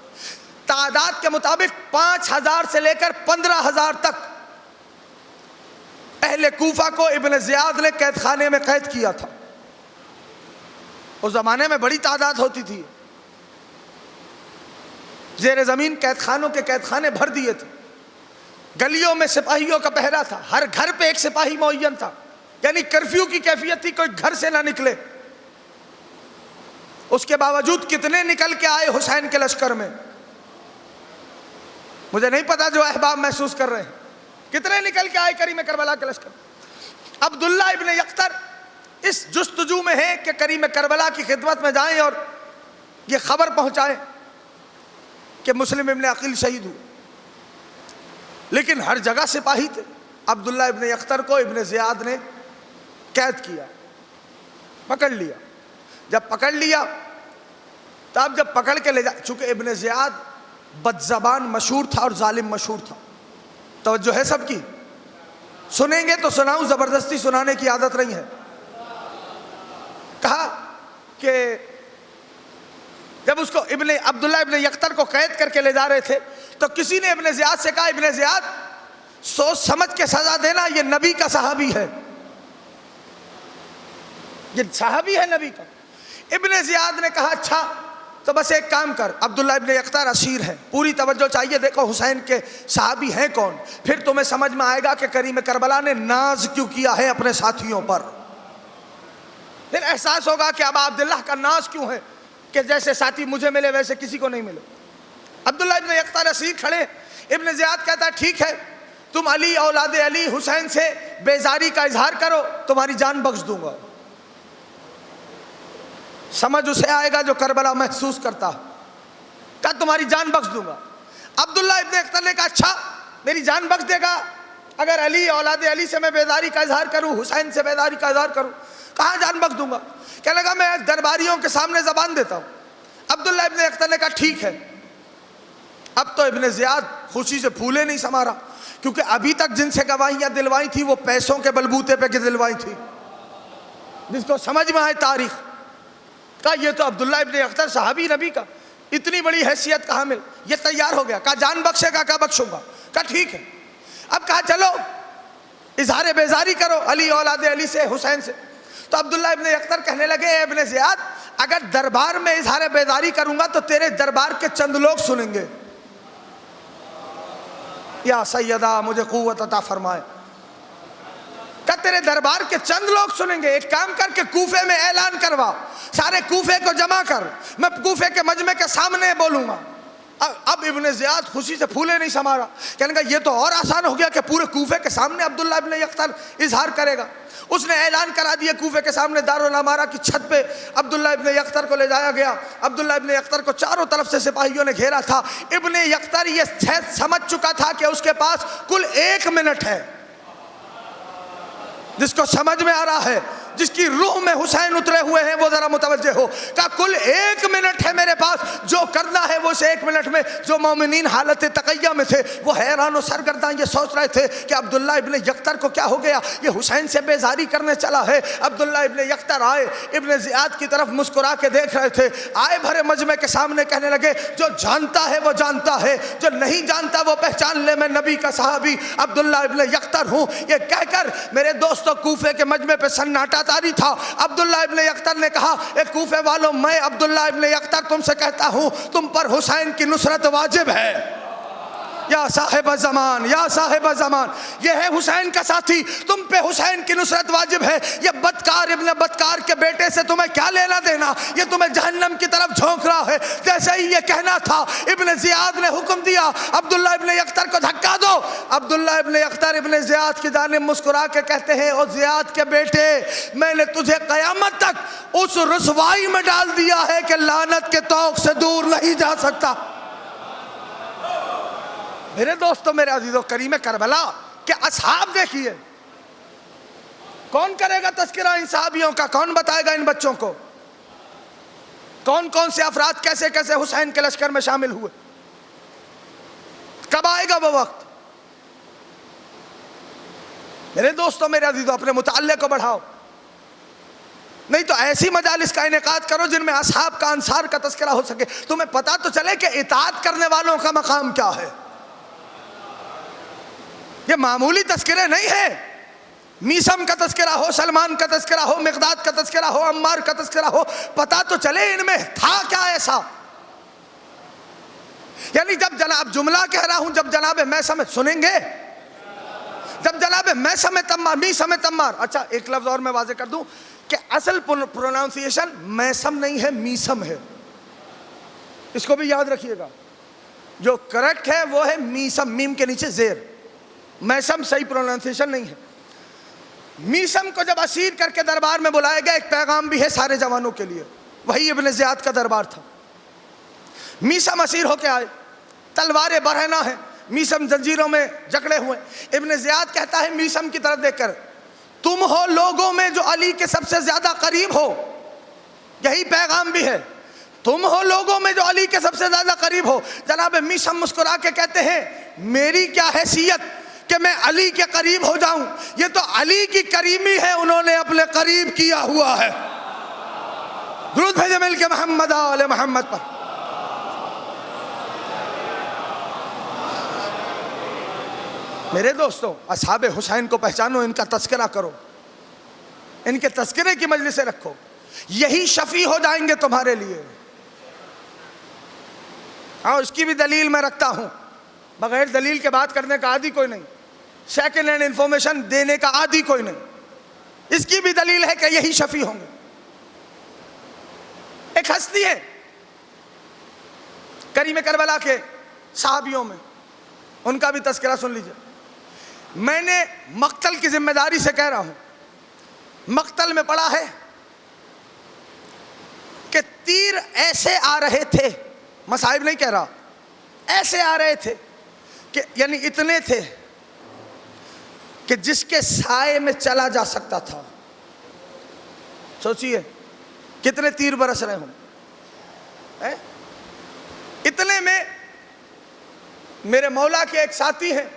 تعداد کے مطابق 5000 سے لے کر 15000 تک اہل کوفہ کو ابن زیاد نے قید خانے میں قید کیا تھا. اس زمانے میں بڑی تعداد ہوتی تھی. زیر زمین قید خانوں کے قید خانے بھر دیے تھے. گلیوں میں سپاہیوں کا پہرا تھا, ہر گھر پہ ایک سپاہی معین تھا, یعنی کرفیو کی کیفیت تھی, کوئی گھر سے نہ نکلے. اس کے باوجود کتنے نکل کے آئے حسین کے لشکر میں, مجھے نہیں پتا جو احباب محسوس کر رہے ہیں, کتنے نکل کے آئے کریم کربلا کے لشکر. عبداللہ ابن یقطر اس جستجو میں ہے کہ کریم کربلا کی خدمت میں جائیں اور یہ خبر پہنچائیں کہ مسلم ابن عقیل شہید ہوئے. لیکن ہر جگہ سپاہی تھے. عبداللہ ابن یقطر کو ابن زیاد نے قید کیا, پکڑ لیا. جب پکڑ لیا تو اب جب پکڑ کے لے جا, چونکہ ابن زیاد بد زبان مشہور تھا اور ظالم مشہور تھا. توجہ ہے سب کی, سنیں گے تو سناؤں, زبردستی سنانے کی عادت نہیں ہے. کہا کہ جب اس کو عبداللہ ابن یقطر کو قید کر کے لے جا رہے تھے تو کسی نے ابن زیاد سے کہا, ابن زیاد سوچ سمجھ کے سزا دینا, یہ نبی کا صحابی ہے, یہ صحابی ہے نبی کا. ابن زیاد نے کہا اچھا تو بس ایک کام کر, عبداللہ ابن یقطر اسیر ہے, پوری توجہ چاہیے, دیکھو حسین کے صحابی ہیں کون, پھر تمہیں سمجھ میں آئے گا کہ کریم کربلا نے ناز کیوں کیا ہے اپنے ساتھیوں پر. پھر احساس ہوگا کہ اب عبداللہ کا ناز کیوں ہے کہ جیسے ساتھی مجھے ملے ویسے کسی کو نہیں ملے. عبداللہ ابن یقطر اسیر کھڑے, ابن زیاد کہتا ہے ٹھیک ہے, تم علی اولاد علی حسین سے بیزاری کا اظہار کرو تمہاری جان بخش دوں گا۔ سمجھ اسے آئے گا جو کربلا محسوس کرتا، کہا تمہاری جان بخش دوں گا۔ عبداللہ ابن اختر نے کہا اچھا میری جان بخش دے گا اگر علی اولاد علی سے میں بیزاری کا اظہار کروں، حسین سے بیزاری کا اظہار کروں؟ کہاں جان بخش دوں گا؟ کہنے لگا میں درباریوں کے سامنے زبان دیتا ہوں۔ عبداللہ ابن اختر نے کہا ٹھیک ہے۔ اب تو ابن زیاد خوشی سے پھولے نہیں سما رہا، کیونکہ ابھی تک جن سے گواہیاں دلوائی تھی وہ پیسوں کے بلبوتے پہ دلوائی تھی، جس کو سمجھ میں آئے تاریخ۔ کہا یہ تو عبداللہ ابن اختر صحابی نبی کا اتنی بڑی حیثیت کا حامل، یہ تیار ہو گیا۔ کہا جان بخشے گا؟ کہا بخشوں گا۔ کہا ٹھیک ہے۔ اب کہا چلو اظہار بیزاری کرو علی اولاد علی سے، حسین سے۔ تو عبداللہ ابن اختر کہنے لگے اے ابن زیاد اگر دربار میں اظہار بیزاری کروں گا تو تیرے دربار کے چند لوگ سنیں گے، یا سیدہ مجھے قوت عطا فرمائے۔ کہ تیرے دربار کے چند لوگ سنیں گے، ایک کام کر کے کوفے میں اعلان کروا، سارے کوفے کو جمع کر، میں کوفے کے مجمع کے سامنے بولوں گا۔ اب ابن زیاد خوشی سے پھولے نہیں سما رہا، کہنے کا یہ تو اور آسان ہو گیا کہ پورے کوفے کے سامنے عبداللہ ابن اختر اظہار کرے گا۔ اس نے اعلان کرا دیا کوفے کے سامنے، دارالامارہ کی چھت پہ عبداللہ ابن اختر کو لے جایا گیا۔ عبداللہ ابن اختر کو چاروں طرف سے سپاہیوں نے گھیرا تھا۔ ابن اختر یہ سمجھ چکا تھا کہ اس کے پاس کل 1 منٹ ہے، جس کو سمجھ میں آ رہا ہے، جس کی روح میں حسین اترے ہوئے ہیں وہ ذرا متوجہ ہو۔ کہا کل 1 منٹ ہے میرے پاس، جو کرنا ہے وہ اسے 1 منٹ میں۔ جو مومنین حالت تقیہ میں تھے وہ حیران و سرگرداں یہ سوچ رہے تھے کہ عبداللہ ابن اختر کو کیا ہو گیا، یہ حسین سے بیزاری کرنے چلا ہے۔ عبداللہ ابن اختر آئے، ابن زیاد کی طرف مسکرا کے دیکھ رہے تھے، آئے بھرے مجمع کے سامنے کہنے لگے جو جانتا ہے وہ جانتا ہے، جو نہیں جانتا وہ پہچان لے میں نبی کا صحابی عبداللہ ابن اختر ہوں۔ یہ کہہ کر میرے دوستوں کوفے کے مجمع پہ سناٹا طاری تھا۔ عبداللہ ابن اختر نے کہا اے کوفے والوں، میں عبداللہ ابن اختر تم سے کہتا ہوں تم پر حسین کی نصرت واجب ہے۔ یا صاحب زمان، یا صاحب زمان، یہ ہے حسین کا ساتھی، تم پہ حسین کی نصرت واجب ہے۔ یہ بدکار ابن بدکار کے بیٹے سے تمہیں کیا لینا دینا، یہ تمہیں جہنم کی طرف جھونک رہا ہے۔ جیسے ہی یہ کہنا تھا ابن زیاد نے حکم دیا عبداللہ ابن اختر کو دھکا دو۔ عبداللہ ابن اختر ابن زیاد کی جانب مسکرا کے کہتے ہیں او زیاد کے بیٹے، میں نے تجھے قیامت تک اس رسوائی میں ڈال دیا ہے کہ لعنت کے طوق سے دور نہیں جا سکتا۔ میرے دوستو، میرے عزیزو، کریم کربلا کہ اصحاب دیکھیے، کون کرے گا تذکرہ ان صحابیوں کا، کون بتائے گا ان بچوں کو کون کون سے افراد کیسے کیسے حسین کے لشکر میں شامل ہوئے؟ کب آئے گا وہ وقت؟ میرے دوستو، میرے عزیزو، اپنے مطالعے کو بڑھاؤ، نہیں تو ایسی مجالس کا انعقاد کرو جن میں اصحاب کا، انصار کا تذکرہ ہو سکے، تمہیں پتا تو چلے کہ اطاعت کرنے والوں کا مقام کیا ہے۔ یہ معمولی تذکرے نہیں ہیں، میسم کا تذکرہ ہو، سلمان کا تذکرہ ہو، مقداد کا تذکرہ ہو، عمار کا تذکرہ ہو، پتا تو چلے ان میں تھا کیا ایسا۔ یعنی جب جناب جملہ کہہ رہا ہوں، جب جناب میسم سنیں گے، جب جناب میسم تمار، میسم تمار، اچھا ایک لفظ اور میں واضح کر دوں کہ اصل پروناؤنسیشن میسم نہیں ہے، میسم ہے، اس کو بھی یاد رکھیے گا۔ جو کریکٹ ہے وہ ہے میسم، میم کے نیچے زیر، میسم صحیح پروناؤنسیشن نہیں ہے۔ میسم کو جب اسیر کر کے دربار میں بلایا گیا، ایک پیغام بھی ہے سارے جوانوں کے لیے، وہی ابن زیاد کا دربار تھا۔ میسم اسیر ہو کے آئے، تلواریں برہنہ ہیں، میسم زنجیروں میں جکڑے ہوئے۔ ابن زیاد کہتا ہے میسم کی طرف دیکھ کر تم ہو لوگوں میں جو علی کے سب سے زیادہ قریب ہو، یہی پیغام بھی ہے، تم ہو لوگوں میں جو علی کے سب سے زیادہ قریب ہو۔ جناب میسم مسکرا کے کہتے ہیں میری کیا حیثیت کہ میں علی کے قریب ہو جاؤں، یہ تو علی کی کریمی ہے، انہوں نے اپنے قریب کیا ہوا ہے۔ درود بھیجے مل کے محمد آل محمد پر۔ میرے دوستو، اصحاب حسین کو پہچانو، ان کا تذکرہ کرو، ان کے تذکرے کی مجلسیں رکھو، یہی شفیع ہو جائیں گے تمہارے لیے۔ ہاں، اس کی بھی دلیل میں رکھتا ہوں، بغیر دلیل کے بات کرنے کا عادی کوئی نہیں، سیکنڈ ہینڈ انفارمیشن دینے کا عادی کوئی نہیں۔ اس کی بھی دلیل ہے کہ یہی شفیع ہوں گے۔ ایک ہستی ہے کریم کربلا کے صحابیوں میں، ان کا بھی تذکرہ سن لیجئے۔ میں نے مقتل کی ذمہ داری سے کہہ رہا ہوں، مقتل میں پڑا ہے کہ تیر ایسے آ رہے تھے، مصائب نہیں کہہ رہا، ایسے آ رہے تھے کہ یعنی اتنے تھے کہ جس کے سائے میں چلا جا سکتا تھا۔ سوچئے کتنے تیر برس رہے ہوں۔ اتنے میں میرے مولا کے ایک ساتھی ہیں،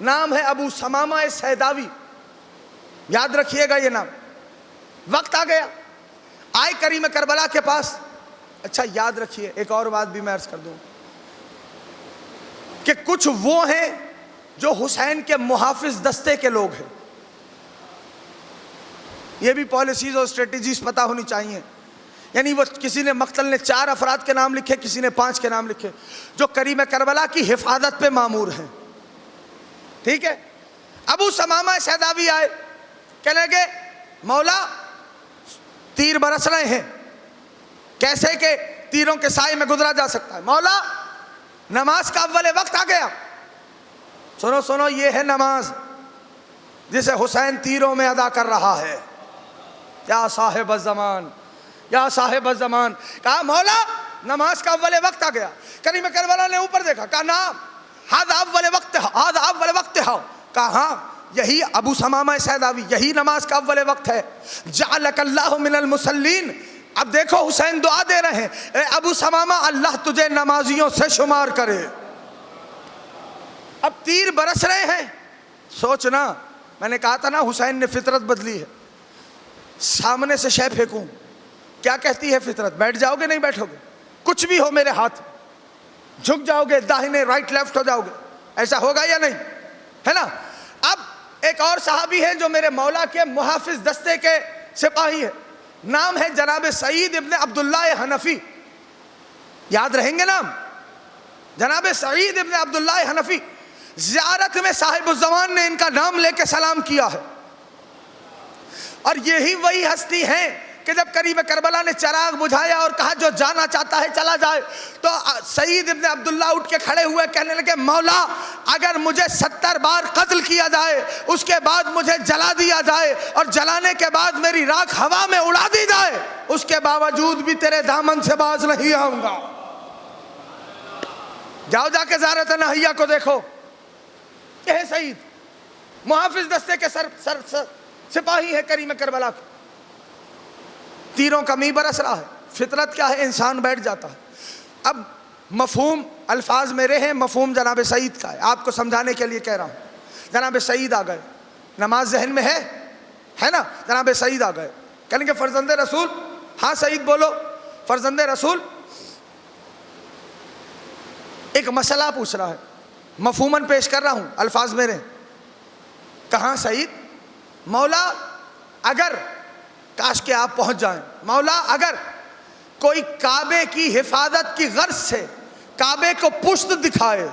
نام ہے ابو ثمامہ سیداوی، یاد رکھیے گا یہ نام۔ وقت آ گیا، آئے کریم کربلا کے پاس۔ اچھا یاد رکھیے ایک اور بات بھی میں عرض کر دوں کہ کچھ وہ ہیں جو حسین کے محافظ دستے کے لوگ ہیں، یہ بھی پالیسیز اور اسٹریٹجیز پتہ ہونی چاہیے۔ یعنی وہ کسی نے مقتل نے 4 افراد کے نام لکھے، کسی نے 5 کے نام لکھے، جو کریم کربلا کی حفاظت پہ مامور ہیں، ٹھیک ہے۔ ابو ثمامہ سیداوی آئے، کہنے لگے مولا تیر برس رہے ہیں، کیسے کہ تیروں کے سائے میں گزرا جا سکتا ہے۔ مولا نماز کا اول وقت آ گیا۔ سنو سنو، یہ ہے نماز جسے حسین تیروں میں ادا کر رہا ہے۔ یا صاحب الزمان، یا صاحب الزمان، کہا مولا نماز کا اول وقت آ گیا۔ کریم کربلا نے اوپر دیکھا، کہا نام ہذا اول وقت ہے، ہذا اول وقت ہے۔ کہا ہاں یہی ابو ثمامہ سیداوی، یہی نماز کا اول وقت ہے۔ جعلک اللہ من المصلین۔ اب دیکھو حسین دعا دے رہے ہیں، اے ابو ثمامہ اللہ تجھے نمازیوں سے شمار کرے۔ اب تیر برس رہے ہیں، سوچنا، میں نے کہا تھا نا حسین نے فطرت بدلی ہے۔ سامنے سے شے پھینکوں، کیا کہتی ہے فطرت؟ بیٹھ جاؤ گے نہیں بیٹھو گے؟ کچھ بھی ہو میرے ہاتھ، جھک جاؤ گے، داہنے رائٹ لیفٹ ہو جاؤ گے، ایسا ہوگا یا نہیں؟ ہے نا۔ اب ایک اور صحابی ہے جو میرے مولا کے محافظ دستے کے سپاہی ہے، نام ہے جناب سعید ابن عبداللہ حنفی، یاد رہیں گے نام، جناب سعید ابن عبداللہ حنفی۔ زیارت میں صاحب الزمان نے ان کا نام لے کے سلام کیا ہے، اور یہی وہی ہستی ہیں کہ جب کریم کربلا نے چراغ بجھایا اور کہا جو جانا چاہتا ہے چلا جائے، تو سعید ابن عبداللہ اٹھ کے کھڑے ہوئے، کہنے لگے مولا اگر مجھے 70 بار قتل کیا جائے، اس کے بعد مجھے جلا دیا جائے، اور جلانے کے بعد میری راکھ ہوا میں اڑا دی جائے، اس کے باوجود بھی تیرے دامن سے باز نہیں آؤں گا۔ جاؤ جا کے زیارت نہیہ کو دیکھو، یہ ہے سعید، محافظ دستے کے سپاہی ہے کریم کربلا کے۔ تیروں کا می برس رہا ہے، فطرت کیا ہے، انسان بیٹھ جاتا ہے۔ اب مفہوم الفاظ میرے ہیں، مفہوم جناب سعید کا ہے، آپ کو سمجھانے کے لیے کہہ رہا ہوں۔ جناب سعید آ گئے، نماز ذہن میں ہے نا، جناب سعید آ گئے، کہنے کہ فرزند رسول، ہاں سعید بولو، فرزند رسول ایک مسئلہ پوچھ رہا ہے، مفہوماً پیش کر رہا ہوں، الفاظ میرے۔ کہاں سعید؟ مولا اگر، کاش کہ آپ پہنچ جائیں، مولا اگر کوئی کعبے کی حفاظت کی غرض سے کعبے کو پشت دکھائے،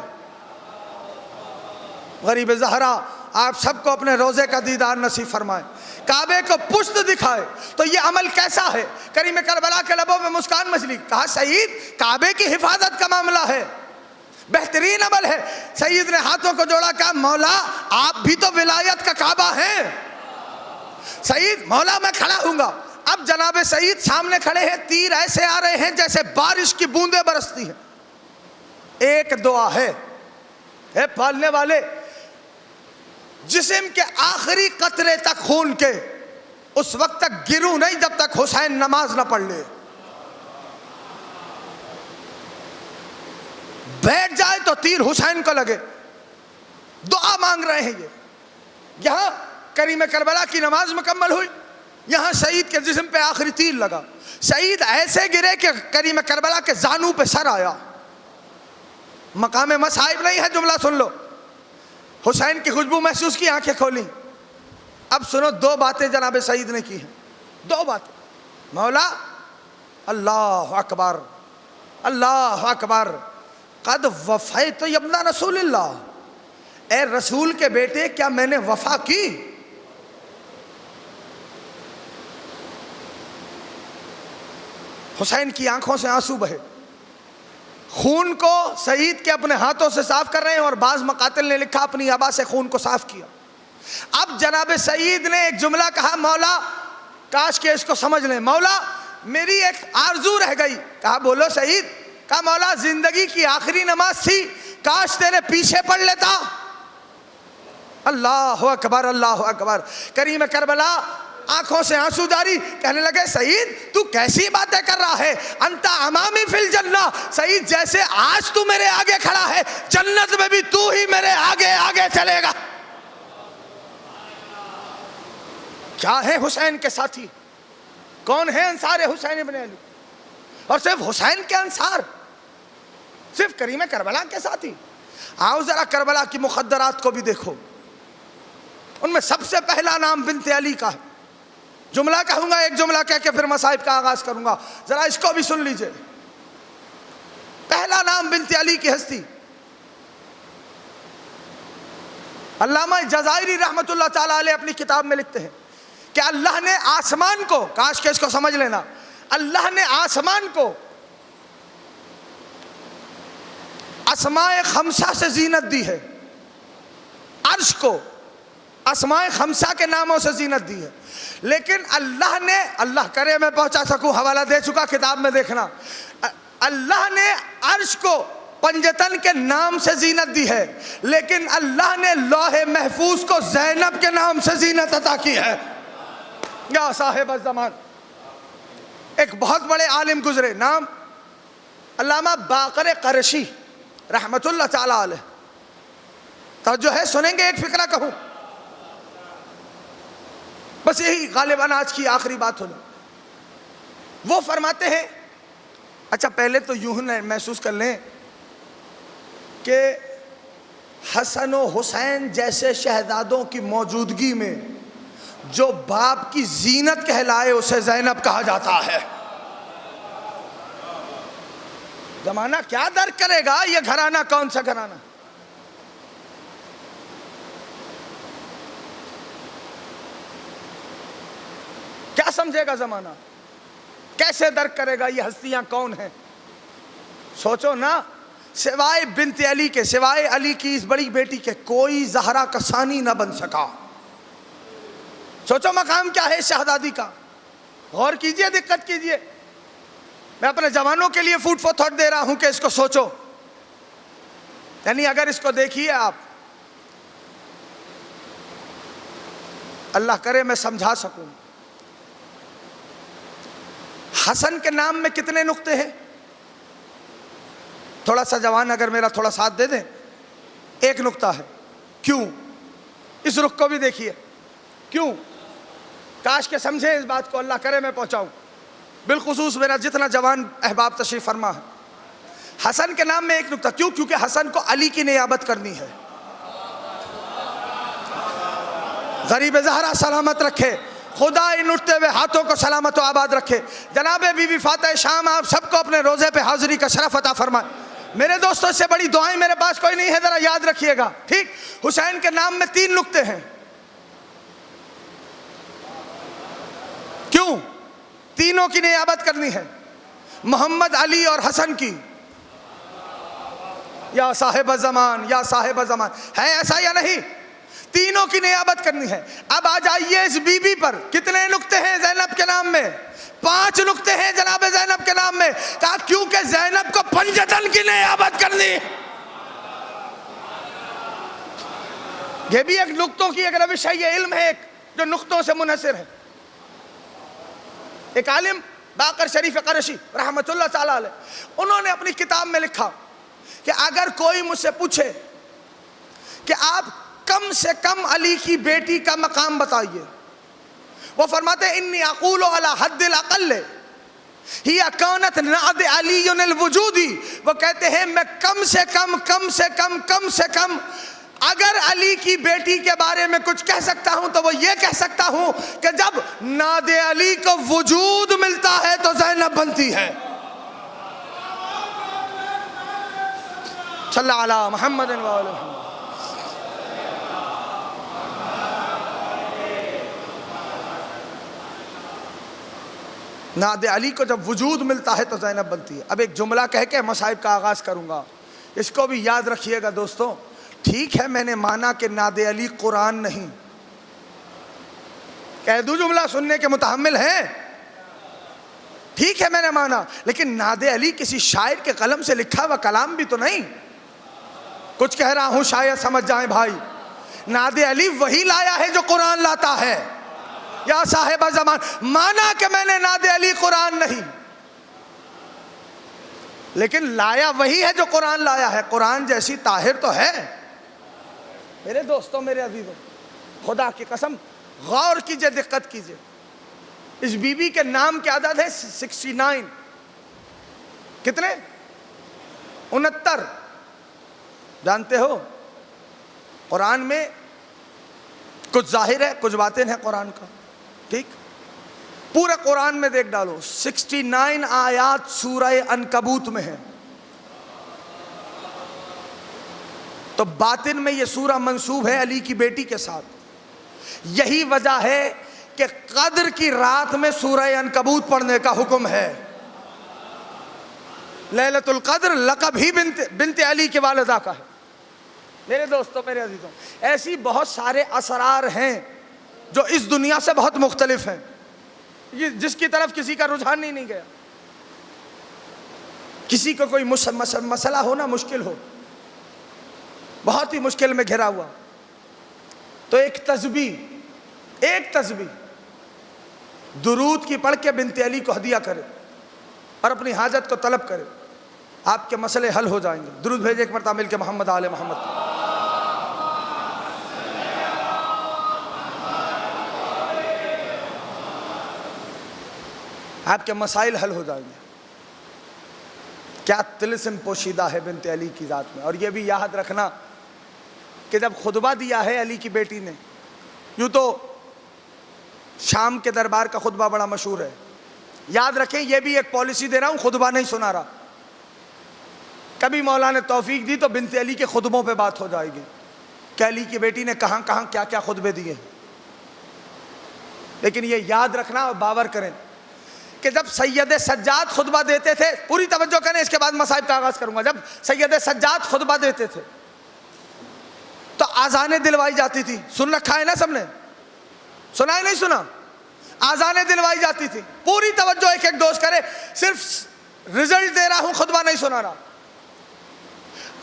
غریب زہرا آپ سب کو اپنے روزے کا دیدار نصیب فرمائے، کعبے کو پشت دکھائے تو یہ عمل کیسا ہے؟ کریم کربلا کے لبوں میں مسکان مچلی۔ کہا سعید کعبے کی حفاظت کا معاملہ ہے، بہترین عمل ہے۔ سعید نے ہاتھوں کو جوڑا، کہا مولا آپ بھی تو ولایت کا کعبہ ہیں۔ سعید مولا میں کھڑا ہوں گا۔ اب جناب سعید سامنے کھڑے ہیں، تیر ایسے آ رہے ہیں جیسے بارش کی بوندیں برستی ہیں۔ ایک دعا ہے، اے پالنے والے، جسم کے آخری قطرے تک خون کے، اس وقت تک گروں نہیں جب تک حسین نماز نہ پڑھ لے۔ بیٹھ جائے تو تیر حسین کو لگے، دعا مانگ رہے ہیں۔ یہ یہاں کریم کربلا کی نماز مکمل ہوئی، یہاں سعید کے جسم پہ آخری تیر لگا، سعید ایسے گرے کہ کریم کربلا کے زانو پہ سر آیا۔ مقام مصائب نہیں ہے، جملہ سن لو۔ حسین کی خوشبو محسوس کی، آنکھیں کھولیں۔ اب سنو، 2 باتیں جناب سعید نے کی ہیں، 2 باتیں۔ مولا اللہ اکبر، اللہ اکبر، قد وفیت ابن رسول اللہ، اے رسول کے بیٹے کیا میں نے وفا کی؟ حسین کی آنکھوں سے آنسو بہے، خون کو سعید کے اپنے ہاتھوں سے صاف کر رہے ہیں، اور بعض مقاتل نے لکھا اپنی آبا سے خون کو صاف کیا۔ اب جناب سعید نے ایک جملہ کہا، مولا کاش کہ اس کو سمجھ لیں، مولا میری ایک آرزو رہ گئی۔ کہا بولو سعید؟ کہا مولا زندگی کی آخری نماز تھی، کاش تیرے پیچھے پڑھ لیتا۔ اللہ اکبر، اللہ اکبر۔ کریم کربلا آنکھوں سے آنسو جاری، کہنے لگے سعید تو کیسی باتیں کر رہا ہے، انت امامی فی الجنہ، سعید جیسے آج تو میرے آگے کھڑا ہے، جنت میں بھی تو ہی میرے آگے آگے چلے گا۔ کیا ہے حسین کے ساتھی؟ کون ہے انصار حسین ابن علی؟ اور صرف حسین کے انصار، صرف کریم کربلا کے ساتھی؟ آؤ ذرا کربلا کی مخدرات کو بھی دیکھو، ان میں سب سے پہلا نام بنت علی کا ہے۔ جملہ کہوں گا، ایک جملہ کہہ کے پھر مصائب کا آغاز کروں گا، ذرا اس کو بھی سن لیجئے۔ پہلا نام بنت علی کی ہستی، علامہ جزائری رحمت اللہ تعالیٰ علیہ اپنی کتاب میں لکھتے ہیں کہ اللہ نے آسمان کو، کاش کہ اس کو سمجھ لینا، اللہ نے آسمان کو اسماء خمسہ سے زینت دی ہے، عرش کو اسماء خمسہ کے ناموں سے زینت دی ہے، لیکن اللہ نے، اللہ کرے میں پہنچا سکوں، حوالہ دے چکا کتاب میں دیکھنا، اللہ نے عرش کو پنجتن کے نام سے زینت دی ہے، لیکن اللہ نے لوح محفوظ کو زینب کے نام سے زینت عطا کی ہے۔ یا صاحب الزمان، ایک بہت بڑے عالم گزرے، نام علامہ باقر قرشی رحمت اللہ تعالیٰ علیہ، توجہ ہے، سنیں گے؟ ایک فقرہ کہوں، بس یہی غالباً آج کی آخری بات ہونا۔ وہ فرماتے ہیں، اچھا پہلے تو یوں محسوس کر لیں کہ حسن و حسین جیسے شہزادوں کی موجودگی میں جو باپ کی زینت کہلائے اسے زینب کہا جاتا ہے۔ زمانہ کیا درک کرے گا یہ گھرانہ کون سا گھرانہ؟ کیا سمجھے گا زمانہ؟ کیسے درک کرے گا یہ ہستیاں کون ہیں؟ سوچو نا، سوائے بنت علی کے، سوائے علی کی اس بڑی بیٹی کے، کوئی زہرا کا ثانی نہ بن سکا۔ سوچو مقام کیا ہے شہزادی کا، غور کیجئے، دقت کیجئے۔ میں اپنے جوانوں کے لیے فوڈ فور تھاٹ دے رہا ہوں کہ اس کو سوچو، یعنی اگر اس کو دیکھیے آپ، اللہ کرے میں سمجھا سکوں۔ حسن کے نام میں کتنے نقطے ہیں؟ تھوڑا سا جوان اگر میرا تھوڑا ساتھ دے دیں، ایک نقطہ ہے۔ کیوں؟ اس رخ کو بھی دیکھیے، کیوں؟ کاش کہ سمجھیں اس بات کو، اللہ کرے میں پہنچاؤں، بالخصوص میرا جتنا جوان احباب تشریف فرما ہے۔ حسن کے نام میں ایک نقطہ، کیوں؟ کیونکہ حسن کو علی کی نیابت کرنی ہے۔ غریب زہرا سلامت رکھے، خدا ان اٹھتے ہوئے ہاتھوں کو سلامت و آباد رکھے۔ جناب بی بی فاطمہ شام آپ سب کو اپنے روزے پہ حاضری کا شرف عطا فرمائے۔ میرے دوستوں سے بڑی دعائیں میرے پاس کوئی نہیں ہے، ذرا یاد رکھیے گا، ٹھیک؟ حسین کے نام میں 3 نقطے ہیں۔ کیوں؟ تینوں کی نیابت کرنی ہے، محمد، علی اور حسن کی۔ یا صاحب الزمان، یا صاحب الزمان، ہے ایسا یا نہیں؟ تینوں کی نیابت کرنی ہے۔ اب آ جائیے اس بی بی پر، کتنے نقطے ہیں زینب کے نام میں؟ 5 نقطے ہیں جناب زینب کے نام میں، کہا کیونکہ زینب کو پنجتن کی نیابت کرنی ہے۔ یہ بھی ایک نقطوں کی ایک روش ہے، یہ علم ہے ایک جو نقطوں سے منحصر ہے۔ ایک عالم باقر شریف قرشی رحمت اللہ تعالیٰ علیہ، انہوں نے اپنی کتاب میں لکھا کہ اگر کوئی مجھ سے پوچھے کہ آپ کم سے کم علی کی بیٹی کا مقام بتائیے، وہ فرماتے ہیں انی اقول علی حد الاقل ہی کانت نعد علی الوجودی، وہ کہتے ہیں میں کم سے کم اگر علی کی بیٹی کے بارے میں کچھ کہہ سکتا ہوں تو وہ یہ کہہ سکتا ہوں کہ جب نعد علی کو وجود ملتا ہے تو زینب بنتی ہے۔ صلی اللہ علی محمد و آلہ محمد۔ نعت علی کو جب وجود ملتا ہے تو زینب بنتی ہے۔ اب ایک جملہ کہہ کے مصائب کا آغاز کروں گا، اس کو بھی یاد رکھیے گا دوستوں۔ ٹھیک ہے میں نے مانا کہ نعت علی قرآن نہیں، کہہ دوں جملہ سننے کے متحمل ہیں، ٹھیک ہے میں نے مانا، لیکن نعت علی کسی شاعر کے قلم سے لکھا ہوا کلام بھی تو نہیں۔ کچھ کہہ رہا ہوں شاید سمجھ جائیں بھائی، نعت علی وہی لایا ہے جو قرآن لاتا ہے۔ یا صاحب زمان، مانا کہ میں نے نعت علی قرآن نہیں، لیکن لایا وہی ہے جو قرآن لایا ہے۔ قرآن جیسی طاہر تو ہے۔ میرے دوستوں، میرے عزیزوں، خدا کی قسم غور کیجئے، دقت کیجئے۔ اس بی بی کے نام کی عدد ہے 69۔ کتنے؟ 69۔ جانتے ہو قرآن میں کچھ ظاہر ہے کچھ باطن ہے قرآن کا، ٹھیک؟ پورے قرآن میں دیکھ ڈالو 69 آیات سورہ عنکبوت میں ہیں، تو باطن میں یہ سورہ منسوب ہے علی کی بیٹی کے ساتھ۔ یہی وجہ ہے کہ قدر کی رات میں سورہ عنکبوت پڑھنے کا حکم ہے۔ لیلۃ القدر لقب ہی بنت علی کے والدہ کا ہے۔ میرے دوستوں، میرے عزیزوں، ایسی بہت سارے اسرار ہیں جو اس دنیا سے بہت مختلف ہیں، جس کی طرف کسی کا رجحان نہیں گیا۔ کسی کو کوئی مسئلہ ہونا مشکل ہو، بہت ہی مشکل میں گھرا ہوا، تو ایک تسبیح درود کی پڑھ کے بنت علی کو ہدیہ کرے اور اپنی حاجت کو طلب کرے، آپ کے مسئلے حل ہو جائیں گے۔ درود بھیجے ایک مرتبہ مل کے محمد آل محمد۔ آپ کے مسائل حل ہو جائیں گے۔ کیا طلسم پوشیدہ ہے بنت علی کی ذات میں۔ اور یہ بھی یاد رکھنا کہ جب خطبہ دیا ہے علی کی بیٹی نے، یوں تو شام کے دربار کا خطبہ بڑا مشہور ہے، یاد رکھیں یہ بھی ایک پالیسی دے رہا ہوں، خطبہ نہیں سنا رہا۔ کبھی مولا نے توفیق دی تو بنت علی کے خطبوں پہ بات ہو جائے گی کہ علی کی بیٹی نے کہاں کہاں کیا کیا خطبے دیے، لیکن یہ یاد رکھنا اور باور کریں کہ جب سید سجاد خطبہ دیتے تھے، پوری توجہ کریں اس کے بعد مصائب کا آغاز کروں گا، جب سید سجاد خطبہ دیتے تھے تو آذانیں دلوائی جاتی تھی۔ سن رکھا ہے نا سب نے؟ سنا ہے نہیں سنا؟ آذانیں دلوائی جاتی تھی۔ پوری توجہ ایک ایک دوست کرے، صرف رزلٹ دے رہا ہوں، خطبہ نہیں سنا رہا۔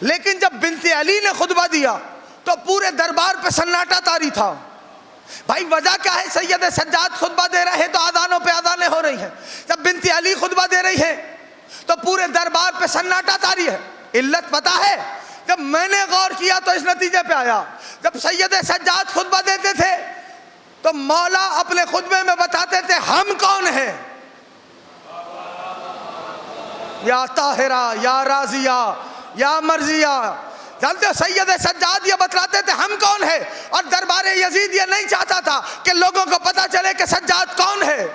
لیکن جب بنت علی نے خطبہ دیا تو پورے دربار پہ سناٹا طاری تھا۔ بھائی وجہ کیا ہے؟ سید سجاد خطبہ دے رہے ہیں تو آذانوں پہ آذانیں ہو رہی ہیں، جب بنت علی خطبہ دے رہی ہے تو پورے دربار پہ سناٹا طاری ہے۔ علت پتہ ہے؟ جب میں نے غور کیا تو اس نتیجے پہ آیا، جب سید سجاد خطبہ دیتے تھے تو مولا اپنے خطبے میں بتاتے تھے ہم کون ہیں، یا طاہرہ، یا راضیہ، یا مرضیہ۔ جانتے ہو سید سجاد یہ بتلاتے تھے ہم کون ہیں، اور دربار یزید یہ نہیں چاہتا تھا کہ لوگوں کو پتا چلے کہ سجاد کون ہے،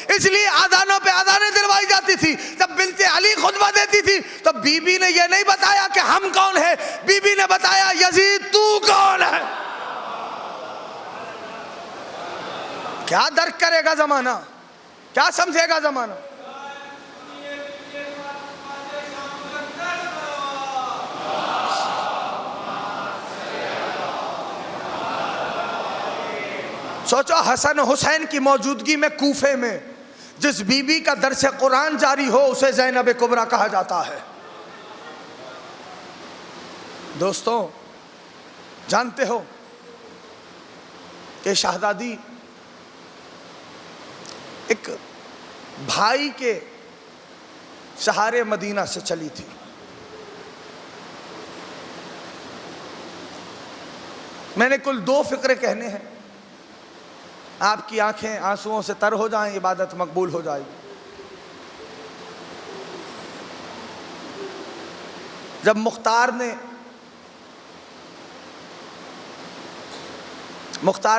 اس لیے آذانوں پہ آذانیں دلوائی جاتی تھی۔ جب بنت علی خطبہ دیتی تھی تو بی بی نے یہ نہیں بتایا کہ ہم کون ہیں، بی بی نے بتایا یزید تو کون ہے۔ کیا درک کرے گا زمانہ، کیا سمجھے گا زمانہ۔ سوچو حسن حسین کی موجودگی میں کوفے میں جس بی بی کا درس قرآن جاری ہو اسے زینب کبریٰ کہا جاتا ہے۔ دوستوں جانتے ہو کہ شہزادی ایک بھائی کے سہارے مدینہ سے چلی تھی۔ میں نے کل 2 فقرے کہنے ہیں، آپ کی آنکھیں آنسوؤں سے تر ہو جائیں، عبادت مقبول ہو جائے گی۔ جب مختار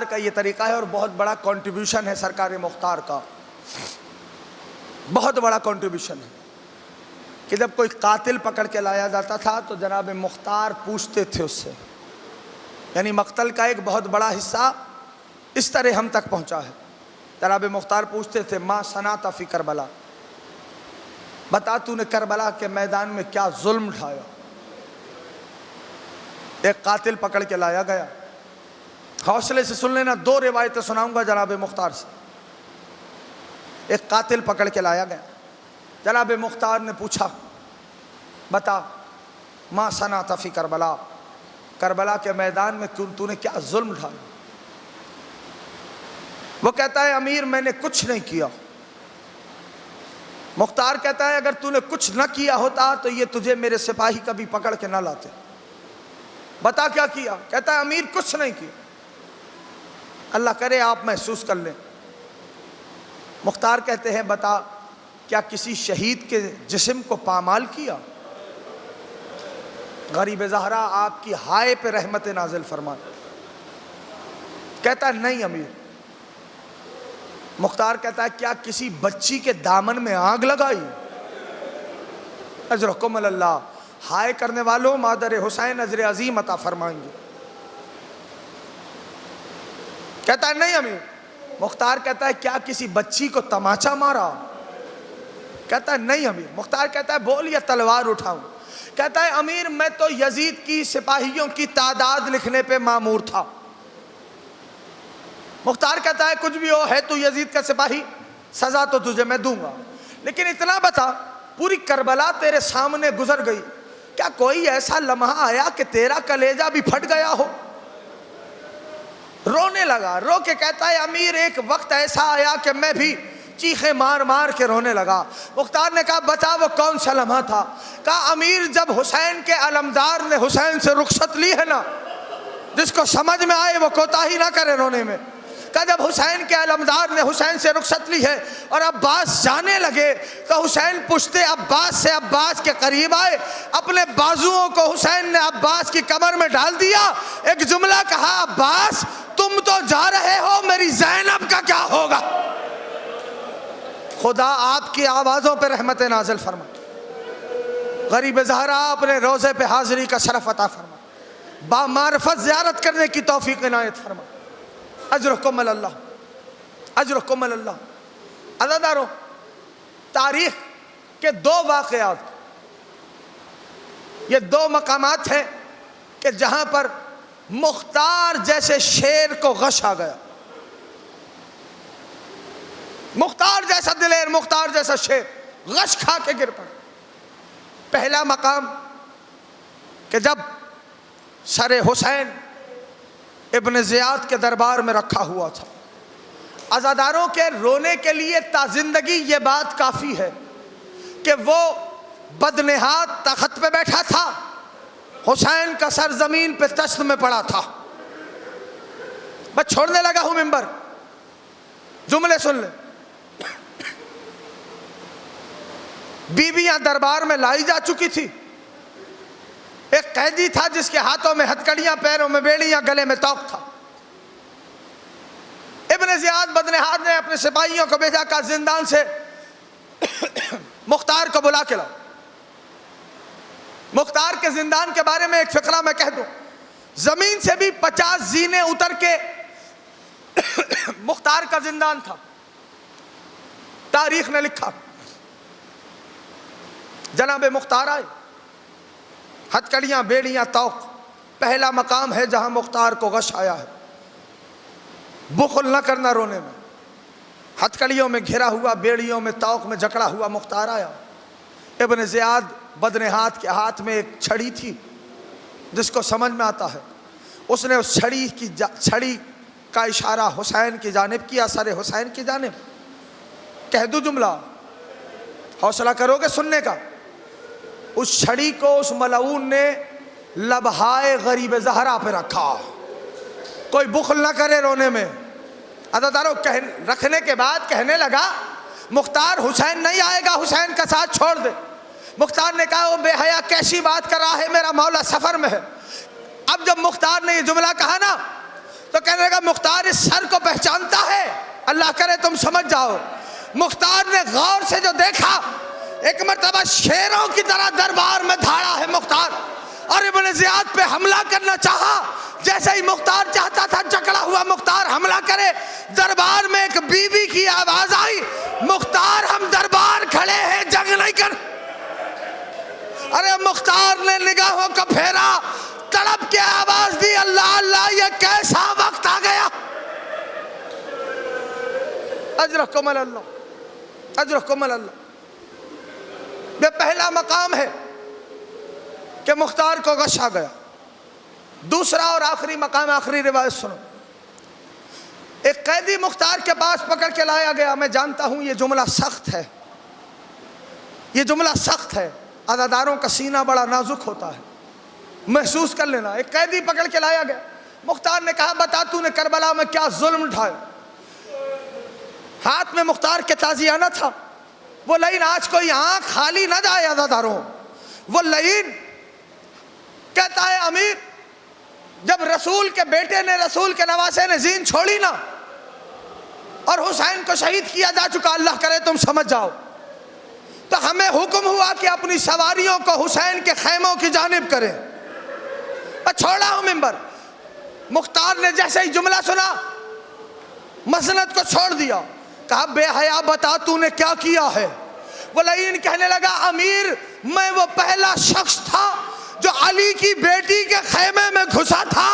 کا یہ طریقہ ہے اور بہت بڑا کنٹریبیوشن ہے سرکار مختار کا، بہت بڑا کنٹریبیوشن ہے کہ جب کوئی قاتل پکڑ کے لایا جاتا تھا تو جناب مختار پوچھتے تھے اس سے، یعنی مقتل کا ایک بہت بڑا حصہ اس طرح ہم تک پہنچا ہے جناب مختار پوچھتے تھے ما صنعت فی کربلا، بتا تو نے کربلا کے میدان میں کیا ظلم اٹھایا۔ ایک قاتل پکڑ کے لایا گیا، حوصلے سے سن لینا، 2 روایتیں سناؤں گا جناب مختار سے۔ ایک قاتل پکڑ کے لایا گیا، جناب مختار نے پوچھا بتا ما صنعت فی کربلا، کربلا کے میدان میں تو نے کیا ظلم اٹھایا۔ وہ کہتا ہے امیر میں نے کچھ نہیں کیا۔ مختار کہتا ہے اگر تو نے کچھ نہ کیا ہوتا تو یہ تجھے میرے سپاہی کبھی پکڑ کے نہ لاتے، بتا کیا کیا۔ کہتا ہے امیر کچھ نہیں کیا۔ اللہ کرے آپ محسوس کر لیں۔ مختار کہتے ہیں بتا کیا کسی شہید کے جسم کو پامال کیا۔ غریب زہرا آپ کی ہائے پہ رحمت نازل فرمائے۔ کہتا ہے نہیں امیر۔ مختار کہتا ہے کیا کسی بچی کے دامن میں آگ لگائی۔ اجرکم اللہ، ہائے کرنے والوں مادر حسین اجر عظیم عطا فرمائیں گے۔ کہتا ہے نہیں امیر۔ مختار کہتا ہے کیا کسی بچی کو تماچا مارا۔ کہتا ہے نہیں امیر۔ مختار کہتا ہے بول یا تلوار اٹھاؤں۔ کہتا ہے امیر میں تو یزید کی سپاہیوں کی تعداد لکھنے پہ مامور تھا۔ مختار کہتا ہے کچھ بھی ہو، ہے تو یزید کا سپاہی، سزا تو تجھے میں دوں گا، لیکن اتنا بتا پوری کربلا تیرے سامنے گزر گئی، کیا کوئی ایسا لمحہ آیا کہ تیرا کلیجہ بھی پھٹ گیا ہو۔ رونے لگا، رو کے کہتا ہے امیر ایک وقت ایسا آیا کہ میں بھی چیخیں مار مار کے رونے لگا۔ مختار نے کہا بتا وہ کون سا لمحہ تھا۔ کہا امیر جب حسین کے علمدار نے حسین سے رخصت لی ہے نا، جس کو سمجھ میں آئے وہ کوتاہی نہ کرے رونے میں۔ کہ جب حسین کے علمدار نے حسین سے رخصت لی ہے اور عباس جانے لگے تو حسین پشتے عباس سے عباس کے قریب آئے، اپنے بازوؤں کو حسین نے عباس کی کمر میں ڈال دیا، ایک جملہ کہا عباس تم تو جا رہے ہو، میری زینب کا کیا ہوگا۔ خدا آپ کی آوازوں پہ رحمت نازل فرما، غریب زہرا اپنے روزے پہ حاضری کا شرف عطا فرما، با معرفت زیارت کرنے کی توفیق عنایت فرما۔ اجرکم اللہ، اجرکم اللہ۔ عزیزانو، تاریخ کے 2 واقعات، یہ 2 مقامات ہیں کہ جہاں پر مختار جیسے شیر کو غش آ گیا، مختار جیسا دلیر، مختار جیسا شیر غش کھا کے گر پڑا۔ پہلا مقام کہ جب سر حسین ابن زیاد کے دربار میں رکھا ہوا تھا، عزاداروں کے رونے کے لیے تا زندگی یہ بات کافی ہے کہ وہ بدنہاد تخت پہ بیٹھا تھا، حسین کا سر زمین پہ تشت میں پڑا تھا۔ میں چھوڑنے لگا ہوں منبر، جملے سن لیں۔ بیویاں دربار میں لائی جا چکی تھی، ایک قیدی تھا جس کے ہاتھوں میں ہتکڑیاں، پیروں میں بیڑیاں، گلے میں توق تھا۔ ابن زیاد بدنہاد نے اپنے سپاہیوں کو بھیجا، کہا زندان سے مختار کو بلا کے لاؤ۔ مختار کے زندان کے بارے میں ایک فقرہ میں کہہ دوں، زمین سے بھی 50 زینے اتر کے مختار کا زندان تھا۔ تاریخ نے لکھا جناب مختار آئے، ہتکڑیاں، بیڑیاں، توق، پہلا مقام ہے جہاں مختار کو غش آیا ہے۔ بخل نہ کرنا رونے میں، ہتکڑیوں میں گھرا ہوا، بیڑیوں میں، توق میں جکڑا ہوا مختار آیا۔ ابن زیاد بدنہاد کے ہاتھ میں ایک چھڑی تھی جس کو سمجھ میں آتا ہے، اس نے اس چھڑی کا اشارہ حسین کی جانب کیا، سر حسین کی جانب۔ کہہ دوں جملہ، حوصلہ کرو گے سننے کا۔ اس چھڑی کو اس ملعون نے لبہائے غریب زہرا پہ رکھا۔ کوئی بخل نہ کرے رونے میں۔ عزادارو، رکھنے کے بعد کہنے لگا مختار حسین نہیں آئے گا، حسین کا ساتھ چھوڑ دے۔ مختار نے کہا وہ بے حیا کیسی بات کر رہا ہے، میرا مولا سفر میں ہے۔ اب جب مختار نے یہ جملہ کہا نا تو کہنے لگا مختار اس سر کو پہچانتا ہے، اللہ کرے تم سمجھ جاؤ۔ مختار نے غور سے جو دیکھا، ایک مرتبہ شیروں کی طرح دربار میں دھاڑا ہے مختار، اور ابن زیاد پہ حملہ کرنا چاہا، جیسے ہی مختار چاہتا تھا جکڑا ہوا مختار حملہ کرے، دربار میں ایک بی بی کی آواز آئی، مختار ہم دربار کھڑے ہیں، جنگ نہیں کر۔ ارے مختار نے نگاہوں کو پھیرا، تڑپ کے آواز دی، اللہ اللہ یہ کیسا وقت آ گیا۔ اجرکم اللہ، اجرکم اللہ۔ یہ پہلا مقام ہے کہ مختار کو غش آ گیا۔ دوسرا اور آخری مقام، آخری روایت سنو۔ ایک قیدی مختار کے پاس پکڑ کے لایا گیا۔ میں جانتا ہوں یہ جملہ سخت ہے، یہ جملہ سخت ہے، عزاداروں کا سینہ بڑا نازک ہوتا ہے، محسوس کر لینا۔ ایک قیدی پکڑ کے لایا گیا، مختار نے کہا بتا تو نے کربلا میں کیا ظلم ڈھائے۔ ہاتھ میں مختار کے تازیانہ تھا، وہ لعین آج کوئی آنکھ خالی نہ جائے عزاداروں۔ وہ لعین کہتا ہے امیر، جب رسول کے بیٹے نے، رسول کے نواسے نے زین چھوڑی نا، اور حسین کو شہید کیا جا چکا، اللہ کرے تم سمجھ جاؤ، تو ہمیں حکم ہوا کہ اپنی سواریوں کو حسین کے خیموں کی جانب کریں۔ میں چھوڑا ہوں ممبر۔ مختار نے جیسے ہی جملہ سنا، مسند کو چھوڑ دیا، کہا بے حیا بتا تو نے کیا کیا ہے۔ وہ لعین کہنے لگا امیر، میں وہ پہلا شخص تھا جو علی کی بیٹی کے خیمے میں گھسا تھا۔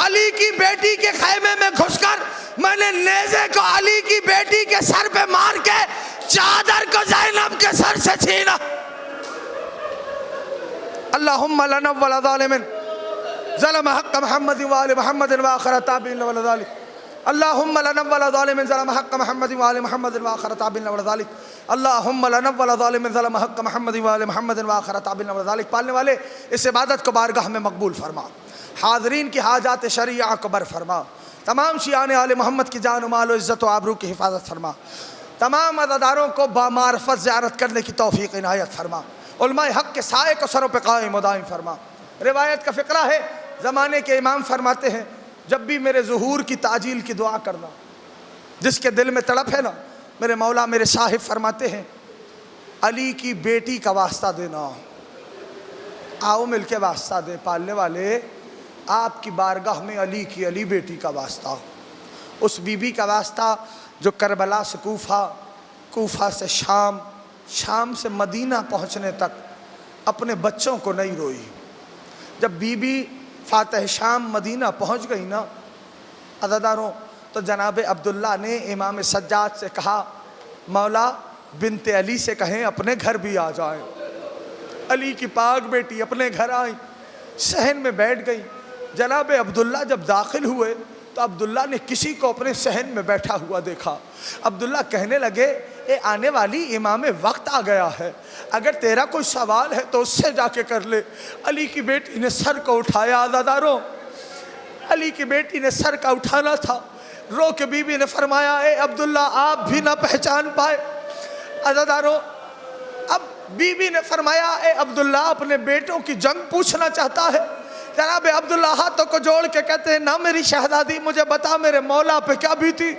علی کی بیٹی کے خیمے میں گھس کر میں نے نیزے کو علی کی بیٹی کے سر پہ مار کے چادر کو زینب کے سر سے چھینا۔ اللہم لنا ولا ظالم ظلم حق محمد وآل محمد وآخر تابعین ولا ذالک۔ اللہم لنا ولا ظالم ظلم حق محمد وآل محمد وآخر تابعین ولا ذالک۔ اللہم لنا ولا ظالم ظلم حق محمد وآل محمد وآخر تابعین ولا ذالک۔ پالنے والے اس عبادت کو بارگاہ میں مقبول فرما، حاضرین کی حاجات شرعیہ کو بر فرما، تمام شیعان آل محمد کی جان و مال و عزت و آبرو کی حفاظت فرما، تمام عزاداروں کو بامعرفت زیارت کرنے کی توفیق عنایت فرما، علماء حق کے سائے کو سروں پہ قائم و دائم فرما۔ روایت کا فقرہ ہے، زمانے کے امام فرماتے ہیں جب بھی میرے ظہور کی تعجیل کی دعا کرنا، جس کے دل میں تڑپ ہے نا، میرے مولا میرے صاحب فرماتے ہیں علی کی بیٹی کا واسطہ دینا، آؤ مل کے واسطہ دیں پالنے والے، آپ کی بارگاہ میں علی کی علی بیٹی کا واسطہ، اس بی بی کا واسطہ جو کربلا سے کوفہ، کوفہ سے شام، شام سے مدینہ پہنچنے تک اپنے بچوں کو نہیں روئی۔ جب بی بی فاتح شام مدینہ پہنچ گئی نا عزاداروں، تو جناب عبداللہ نے امام سجاد سے کہا مولا بنت علی سے کہیں اپنے گھر بھی آ جائیں۔ علی کی پاک بیٹی اپنے گھر آئیں، صحن میں بیٹھ گئی۔ جناب عبداللہ جب داخل ہوئے تو عبداللہ نے کسی کو اپنے صحن میں بیٹھا ہوا دیکھا۔ عبداللہ کہنے لگے اے آنے والی امام وقت آ گیا ہے، اگر تیرا کوئی سوال ہے تو اس سے جا کے کر لے۔ علی کی بیٹی نے سر کو اٹھایا، عزاداروں علی کی بیٹی نے سر کا اٹھانا تھا، رو کے بی بی نے فرمایا اے عبداللہ آپ بھی نہ پہچان پائے۔ عزاداروں اب بی بی نے فرمایا اے عبداللہ اپنے بیٹوں کی جنگ پوچھنا چاہتا ہے۔ جناب عبداللہ ہاتھوں کو جوڑ کے کہتے ہیں نہ میری شہزادی مجھے بتا میرے مولا پہ کیا بیتی۔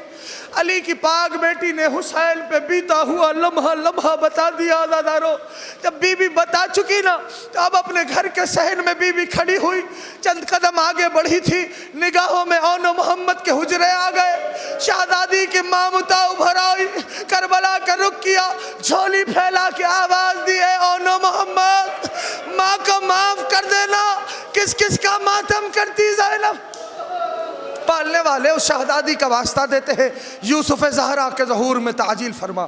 علی کی پاک بیٹی نے حسین پہ بیتا ہوا لمحہ لمحہ بتا دیا۔ عزاداروں جب بی بی بتا چکی نا تو اب اپنے گھر کے صحن میں بی بی کھڑی ہوئی، چند قدم آگے بڑھی تھی، نگاہوں میں اون و محمد کے حجرے آ گئے۔ شہزادی کی ماں متا ابھر آئی، کربلا کا رخ کیا، جھولی پھیلا کے آواز دی اے اون و محمد ماں کو معاف کر دینا، کس کس کا ماتم کرتی زینب۔ پالنے والے اس شہزادی کا واسطہ دیتے ہیں یوسف زہرا کے ظہور میں تعجیل فرما،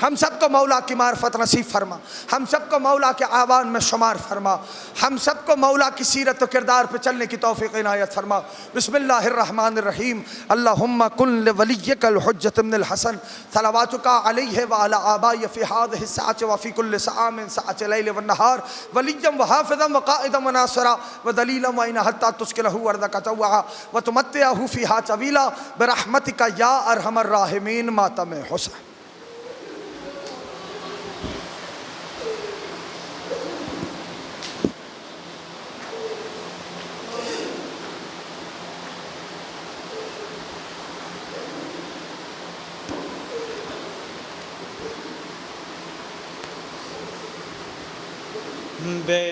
ہم سب کو مولا کی معرفت نصیب فرما، ہم سب کو مولا کے آوان میں شمار فرما، ہم سب کو مولا کی سیرت و کردار پہ چلنے کی توفیق عنایت فرما۔ بسم اللہ الرحمن الرحیم۔ اللہم کن لولیک الحجۃ بن الحسن صلواتک علیہ وعلی آبائی فی ہذہ الساعۃ وفی کل ساعۃ ساعۃ اللیل والنہار ولیا وحافظا وقائدا وناصرا ودلیلا وعینا حتی تسکنہ ارضک طوعا وتمتعہ فیہا طویلا برحمتک یا ارحم الراحمین۔ ماتم حسین۔ بے